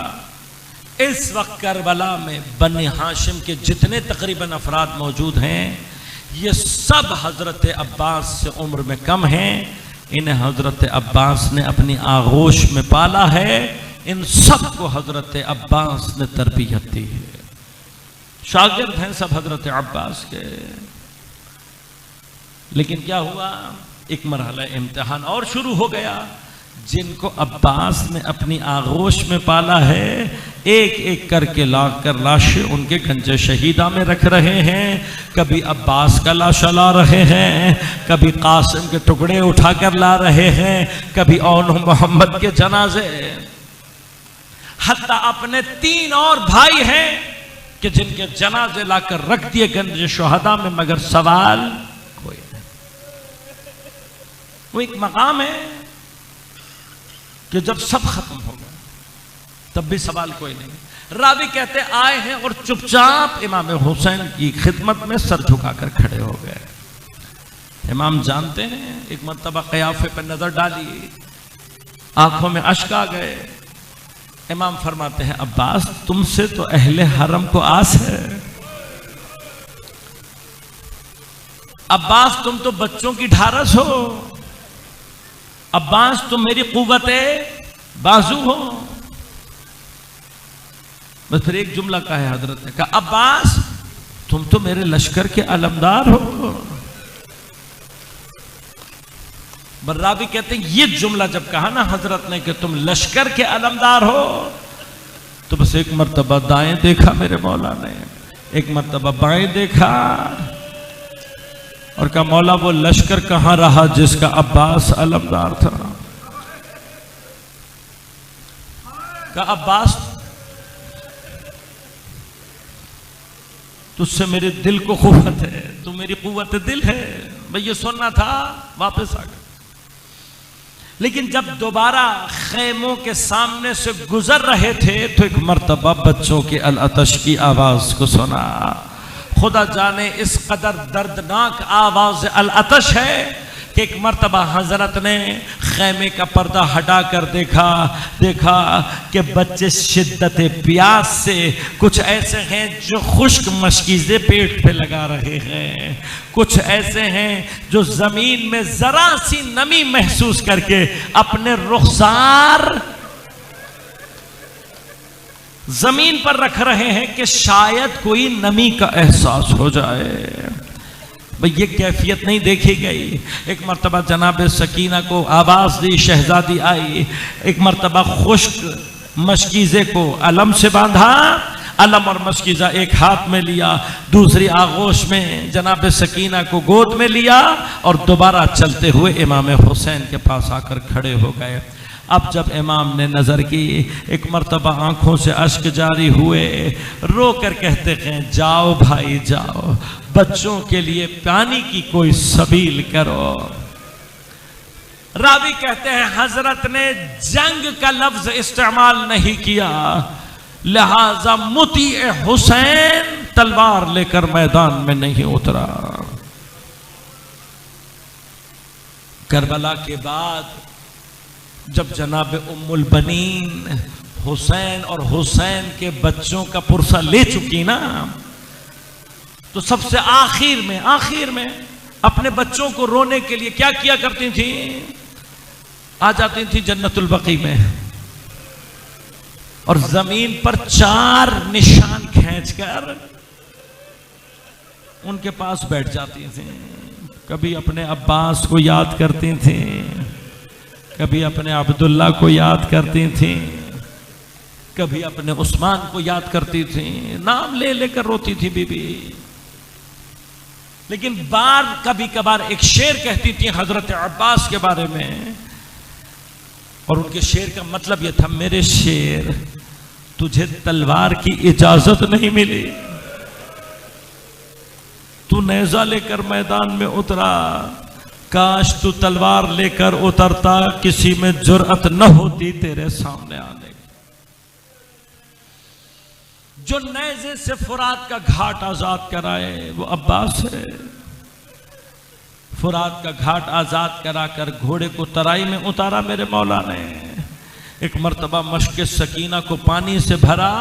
اس وقت کربلا میں بنی ہاشم کے جتنے تقریباً افراد موجود ہیں، یہ سب حضرت عباس سے عمر میں کم ہیں۔ انہیں حضرت عباس نے اپنی آغوش میں پالا ہے، ان سب کو حضرت عباس نے تربیت دی ہے، شاگرد ہیں سب حضرت عباس کے۔ لیکن کیا ہوا، ایک مرحلہ امتحان اور شروع ہو گیا۔ جن کو عباس نے اپنی آغوش میں پالا ہے، ایک ایک کر کے لا کر لاشیں ان کے گنج شہیدہ میں رکھ رہے ہیں۔ کبھی عباس کا لاشا لا رہے ہیں، کبھی قاسم کے ٹکڑے اٹھا کر لا رہے ہیں، کبھی اون محمد کے جنازے، حتیٰ اپنے 3 اور بھائی ہیں کہ جن کے جنازے لا کر رکھ دیے گنج شہداء میں، مگر سوال کوئی نہیں۔ وہ ایک مقام ہے کہ جب سب ختم ہو گئے تب بھی سوال کوئی نہیں۔ راوی کہتے آئے ہیں اور چپ چاپ امام حسین کی خدمت میں سر جھکا کر کھڑے ہو گئے۔ امام جانتے ہیں، ایک مرتبہ قیافے پر نظر ڈالی، آنکھوں میں اشک آ گئے۔ امام فرماتے ہیں عباس تم سے تو اہل حرم کو آس ہے، عباس تم تو بچوں کی ڈھارس ہو، عباس تم میری قوت بازو ہو۔ بس پھر ایک جملہ کہا ہے حضرت نے، کہا عباس تم تو میرے لشکر کے علمدار ہو۔ براوی کہتے ہیں یہ جملہ جب کہا نا حضرت نے کہ تم لشکر کے علمدار ہو، تو بس ایک مرتبہ دائیں دیکھا میرے مولا نے، ایک مرتبہ بائیں دیکھا، اور کہا مولا وہ لشکر کہاں رہا جس کا عباس علمدار تھا۔ کہا عباس تجھ سے میرے دل کو قوت ہے، تو میری قوت دل ہے، میں یہ سننا تھا، واپس آ گئے۔ لیکن جب دوبارہ خیموں کے سامنے سے گزر رہے تھے تو ایک مرتبہ بچوں کے العطش کی آواز کو سنا۔ خدا جانے اس قدر دردناک آواز العطش ہے کہ ایک مرتبہ حضرت نے خیمے کا پردہ ہٹا کر دیکھا کہ بچے شدت پیاس سے کچھ ایسے ہیں جو خشک مشکیزیں پیٹ پہ لگا رہے ہیں، کچھ ایسے ہیں جو زمین میں ذرا سی نمی محسوس کر کے اپنے رخسار زمین پر رکھ رہے ہیں کہ شاید کوئی نمی کا احساس ہو جائے۔ بھئی یہ کیفیت نہیں دیکھی گئی۔ ایک مرتبہ جناب سکینہ کو آواز دی، شہزادی آئی، ایک مرتبہ خشک مشکیزے کو علم سے باندھا، علم اور مشکیزہ ایک ہاتھ میں لیا، دوسری آغوش میں جناب سکینہ کو گود میں لیا، اور دوبارہ چلتے ہوئے امام حسین کے پاس آ کر کھڑے ہو گئے۔ اب جب امام نے نظر کی، ایک مرتبہ آنکھوں سے اشک جاری ہوئے، رو کر کہتے ہیں جاؤ بھائی جاؤ، بچوں کے لیے پانی کی کوئی سبیل کرو۔ راوی کہتے ہیں حضرت نے جنگ کا لفظ استعمال نہیں کیا، لہذا مطیع حسین تلوار لے کر میدان میں نہیں اترا۔ کربلا کے بعد جب جناب ام البنین حسین اور حسین کے بچوں کا پرسہ لے چکی نا، تو سب سے آخر میں اپنے بچوں کو رونے کے لیے کیا کیا کرتی تھی؟ آ جاتی تھی جنت البقیع میں اور زمین پر 4 نشان کھینچ کر ان کے پاس بیٹھ جاتی تھیں. کبھی اپنے عباس کو یاد کرتی تھیں، کبھی اپنے عبداللہ کو یاد کرتی تھیں، کبھی اپنے عثمان کو یاد کرتی تھیں، نام لے لے کر روتی تھی بی بی. لیکن کبھی کبھار ایک شعر کہتی تھی حضرت عباس کے بارے میں، اور ان کے شعر کا مطلب یہ تھا: میرے شیر تجھے تلوار کی اجازت نہیں ملی، تو نیزہ لے کر میدان میں اترا، کاش تو تلوار لے کر اترتا، کسی میں جرأت نہ ہوتی تیرے سامنے آنے کی. جو نیزے سے فرات کا گھاٹ آزاد کرائے وہ عباس ہے. فرات کا گھاٹ آزاد کرا کر گھوڑے کو ترائی میں اتارا میرے مولا نے. ایک مرتبہ مشک سکینہ کو پانی سے بھرا،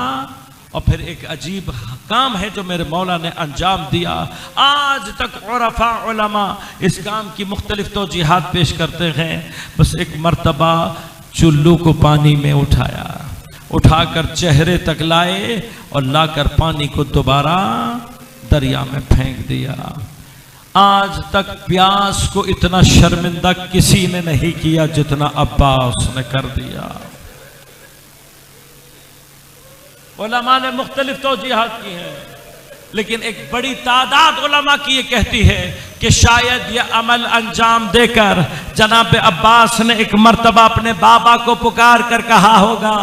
اور پھر ایک عجیب کام ہے جو میرے مولا نے انجام دیا. آج تک عرفاء علماء اس کام کی مختلف توجیحات پیش کرتے ہیں. بس ایک مرتبہ چلو کو پانی میں اٹھا کر چہرے تک لائے اور لا کر پانی کو دوبارہ دریا میں پھینک دیا. آج تک پیاس کو اتنا شرمندہ کسی نے نہیں کیا جتنا عباس نے کر دیا. علماء نے مختلف توجیحات کی ہیں، لیکن ایک بڑی تعداد علماء کی یہ کہتی ہے کہ شاید یہ عمل انجام دے کر جناب عباس نے ایک مرتبہ اپنے بابا کو پکار کر کہا ہوگا: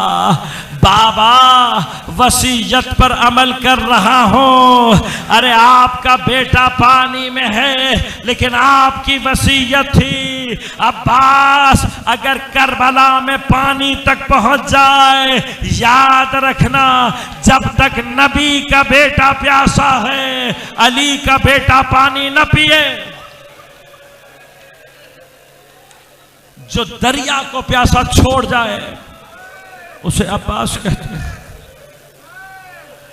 بابا وصیت پر عمل کر رہا ہوں. ارے آپ کا بیٹا پانی میں ہے، لیکن آپ کی وصیت تھی عباس اگر کربلا میں پانی تک پہنچ جائے، یاد رکھنا جب تک نبی کا بیٹا پیاسا ہے علی کا بیٹا پانی نہ پیے. جو دریا کو پیاسا چھوڑ جائے اسے عباس کہتے ہیں.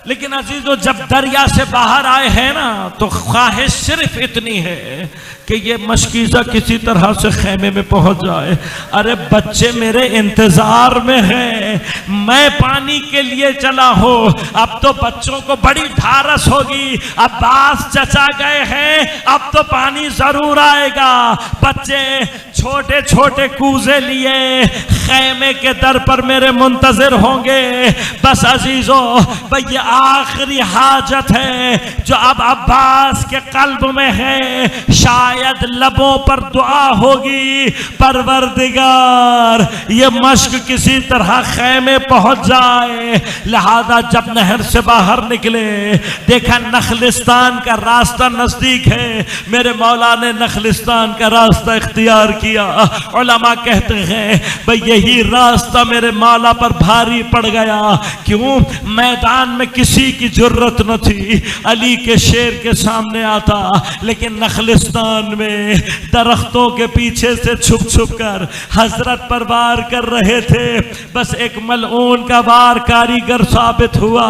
لیکن عزیزو جب دریا سے باہر آئے ہیں نا تو خواہش صرف اتنی ہے کہ یہ مشکیزہ کسی طرح سے خیمے میں پہنچ جائے. ارے بچے میرے انتظار میں ہیں، میں پانی کے لیے چلا ہوں. اب تو بچوں کو بڑی دھارس ہوگی، عباس چچا گئے ہیں، اب تو پانی ضرور آئے گا. بچے چھوٹے چھوٹے کوزے لیے خیمے کے در پر میرے منتظر ہوں گے. بس عزیزو بھئی آخری حاجت ہے جو اب عباس کے قلب میں ہے. شاید لبوں پر دعا ہوگی: پروردگار یہ مشک کسی طرح خیمے پہنچ جائے. لہذا جب نہر سے باہر نکلے دیکھا نخلستان کا راستہ نزدیک ہے. میرے مولا نے نخلستان کا راستہ اختیار کیا. علماء کہتے ہیں بھئی یہی راستہ میرے مولا پر بھاری پڑ گیا. کیوں؟ میدان میں کسی کی جرت نہ تھی علی کے شیر کے سامنے آتا، لیکن نخلستان میں درختوں کے پیچھے سے چھپ چھپ کر حضرت پر وار کر رہے تھے. بس ایک ملعون کا وار کاریگر ثابت ہوا،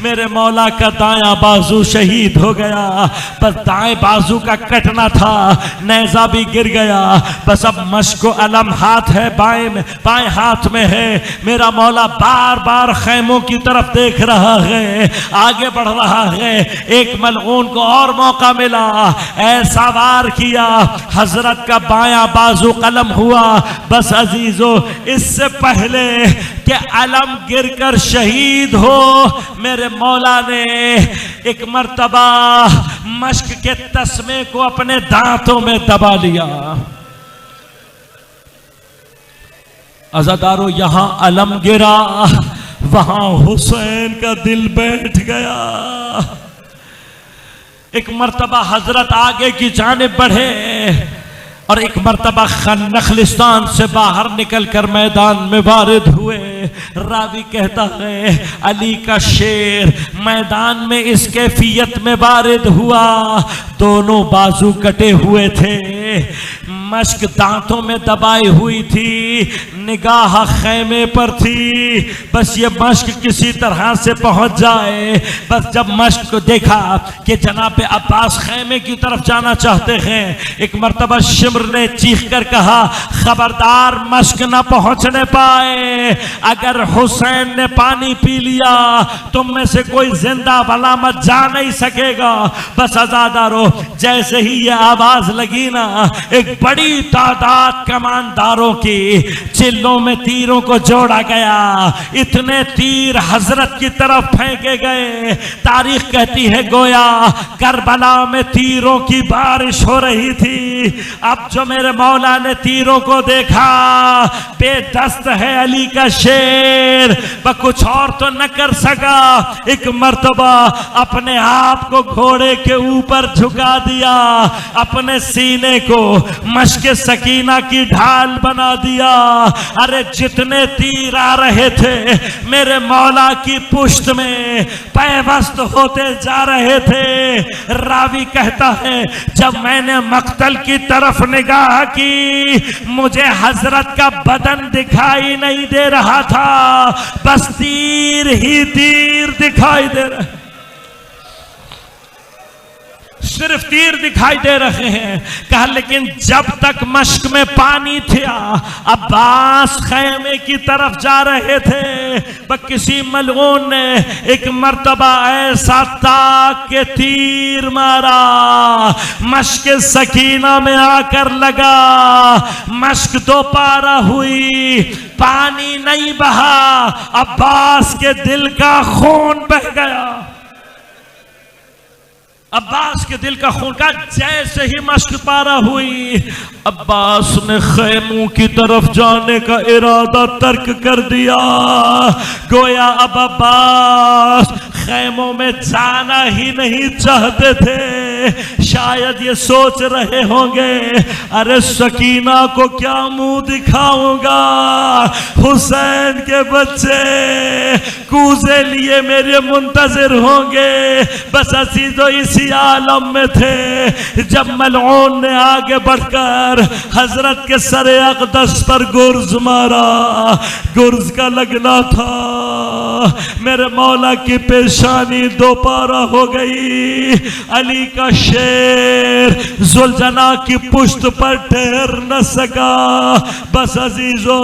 میرے مولا کا دایاں بازو شہید ہو گیا. بس دائیں بازو کا کٹنا تھا، نیزہ بھی گر گیا. بس اب مشک و علم ہاتھ ہے بائیں ہاتھ میں ہے. میرا مولا بار بار خیموں کی طرف دیکھ رہا ہے، آگے بڑھ رہا ہے. ایک ملعون کو اور موقع ملا، ایسا وار کیا حضرت کا بایاں بازو قلم ہوا. بس عزیزو اس سے پہلے کہ علم گر کر شہید ہو میرے مولا نے ایک مرتبہ مشک کے تسمے کو اپنے دانتوں میں دبا لیا. عزادارو یہاں علم گرا، وہاں حسین کا دل بیٹھ گیا. ایک مرتبہ حضرت آگے کی جانب بڑھے اور ایک مرتبہ نخلستان سے باہر نکل کر میدان میں وارد ہوئے. راوی کہتا ہے علی کا شیر میدان میں اس کیفیت میں وارد ہوا، دونوں بازو کٹے ہوئے تھے، مشک دانتوں میں دبائی ہوئی تھی، نگاہ خیمے پر تھی، بس یہ مشک کسی طرح سے پہنچ جائے۔ بس جب مشک کو دیکھا کہ جناب عباس خیمے کی طرف جانا چاہتے ہیں، ایک مرتبہ شمر نے چیخ کر کہا خبردار مشک نہ پہنچنے پائے، اگر حسین نے پانی پی لیا تم میں سے کوئی زندہ علامت جا نہیں سکے گا۔ بس عزادارو جیسے ہی یہ آواز لگی نا، ایک بڑی تعداد کمانداروں کی چلوں میں تیروں کو جوڑا گیا، اتنے تیر حضرت کی طرف پھینکے گئے، تاریخ کہتی ہے گویا کربلا میں تیروں کی بارش ہو رہی تھی۔ اب جو میرے مولا نے تیروں کو دیکھا، بے دست ہے علی کا شیر، کچھ اور تو نہ کر سکا، ایک مرتبہ اپنے آپ کو گھوڑے کے اوپر جھکا دیا، اپنے سینے کو مشک سکینہ کی ڈھال بنا دیا۔ ارے جتنے تیر آ رہے تھے میرے مولا کی پشت میں پیوست ہوتے جا رہے تھے۔ راوی کہتا ہے جب میں نے مقتل کی طرف نگاہ کی، مجھے حضرت کا بدن دکھائی نہیں دے رہا تھا، بس تیر ہی تیر دکھائی دے رہے، صرف تیر دکھائی دے رہے ہیں۔ کہا لیکن جب تک مشک میں پانی تھا، عباس خیمے کی طرف جا رہے تھے، کسی ملعون نے ایک مرتبہ ایسا تاک کے تیر مارا، مشک سکینہ میں آ کر لگا، مشک دو پارہ ہوئی، پانی نہیں بہا، عباس کے دل کا خون بہہ گیا۔ عباس کے دل کا خون کا جیسے ہی مشک پارہ ہوئی، عباس نے خیموں کی طرف جانے کا ارادہ ترک کر دیا۔ گویا اب عباس خیموں میں جانا ہی نہیں چاہتے تھے۔ شاید یہ سوچ رہے ہوں گے ارے سکینہ کو کیا منہ دکھاؤں گا، حسین کے بچے کوزے لیے میرے منتظر ہوں گے۔ بس عزیز و اسی عالم میں تھے جب ملعون نے آگے بڑھ کر حضرت کے سر اقدس پر گرز مارا۔ گرز کا لگنا تھا، میرے مولا کی پیشانی دو پارہ ہو گئی۔ علی کا شیر ذوالجناح کی پشت پر ٹھہر نہ سکا۔ بس عزیزو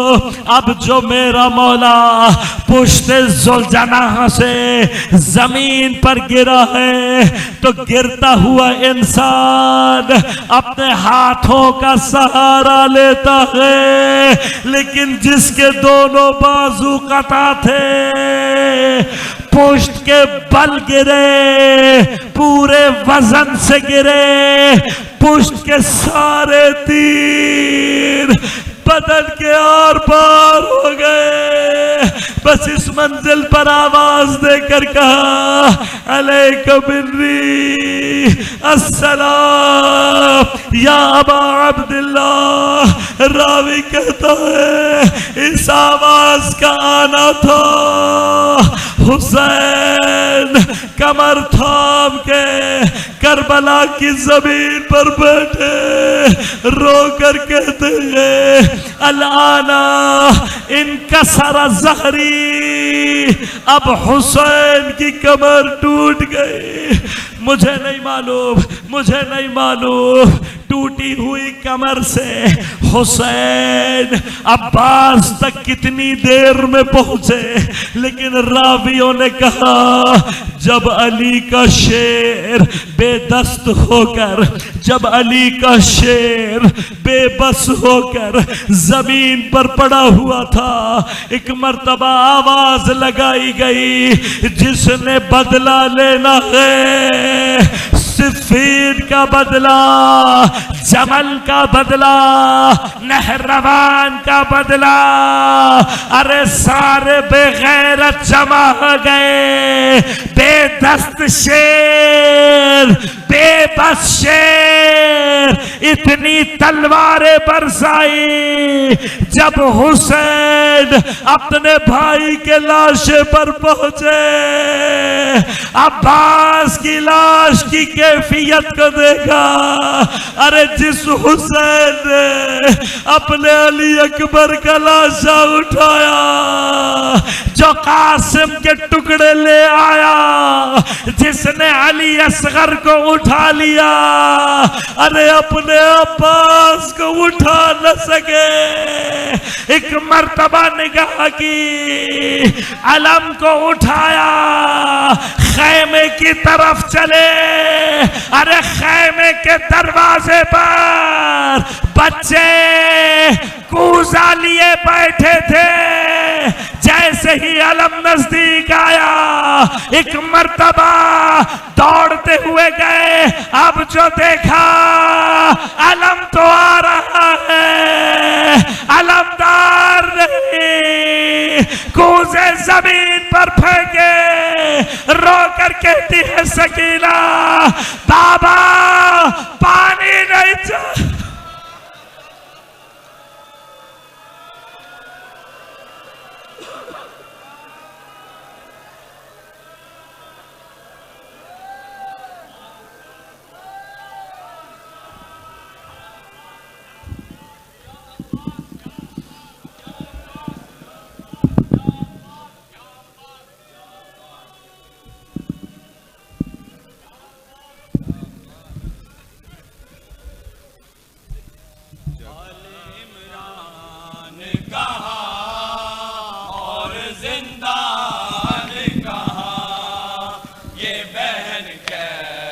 اب جو میرا مولا پشت ذوالجناح سے زمین پر گرا ہے تو گرتا ہوا انسان اپنے ہاتھوں کا سہارا لیتا ہے، لیکن جس کے دونوں بازو قطع تھے پشت کے بل گرے، پورے وزن سے گرے، پشت کے سارے تیر بدن کے آر پار ہو گئے۔ بس اس منزل پر آواز دے کر کہا علیک بری السلام یا ابا عبداللہ۔ راوی کہتا ہے اس آواز کا آنا تھا حسین کمر تھام کے کربلا کی زمین پر بیٹھے رو کر کہتے ہیں الانا انکسر ظہری، اب حسین کی کمر ٹوٹ گئی۔ مجھے نہیں معلوم ٹوٹی ہوئی کمر سے حسین عباس تک کتنی دیر میں پہنچے، لیکن راویوں نے کہا جب علی کا شیر بے دست ہو کر، جب علی کا شیر بے بس ہو کر زمین پر پڑا ہوا تھا، ایک مرتبہ آواز لگائی گئی جس نے بدلہ لینا ہے، صفین کا بدلہ، جمل کا بدلہ، نہروان کا بدلہ۔ ارے سارے بے غیرت جمع ہو گئے، بے دست شیر، بے بس شیر اتنی تلواریں برسائی. جب حسین اپنے بھائی کے لاشے پر پہنچے، عباس کی لاش کی کیفیت کو دیکھا. ارے جس حسین نے اپنے علی اکبر کا لاشا اٹھایا، جو قاسم کے ٹکڑے لے آیا، جس نے علی اصغر کو اٹھا لیا، ارے اپنے عباس کو اٹھا نہ سکے. ایک مرتبہ نگاہ کی، علم کو اٹھایا، خیمے کی طرف چلے. ارے خیمے کے دروازے پر بچے کوزہ لیے بیٹھے تھے. جیسے ہی علم نزدیک آیا، ایک مرتبہ دوڑتے ہوئے گئے. اب جو دیکھا، علم تو آ رہا ہے، علمدار نہیں. کوزے زمین پر پھینکے، رو کر کہتی ہے سکینہ، بابا پانی نہیں چاہیے. زندان کہاں، یہ بہن کہہ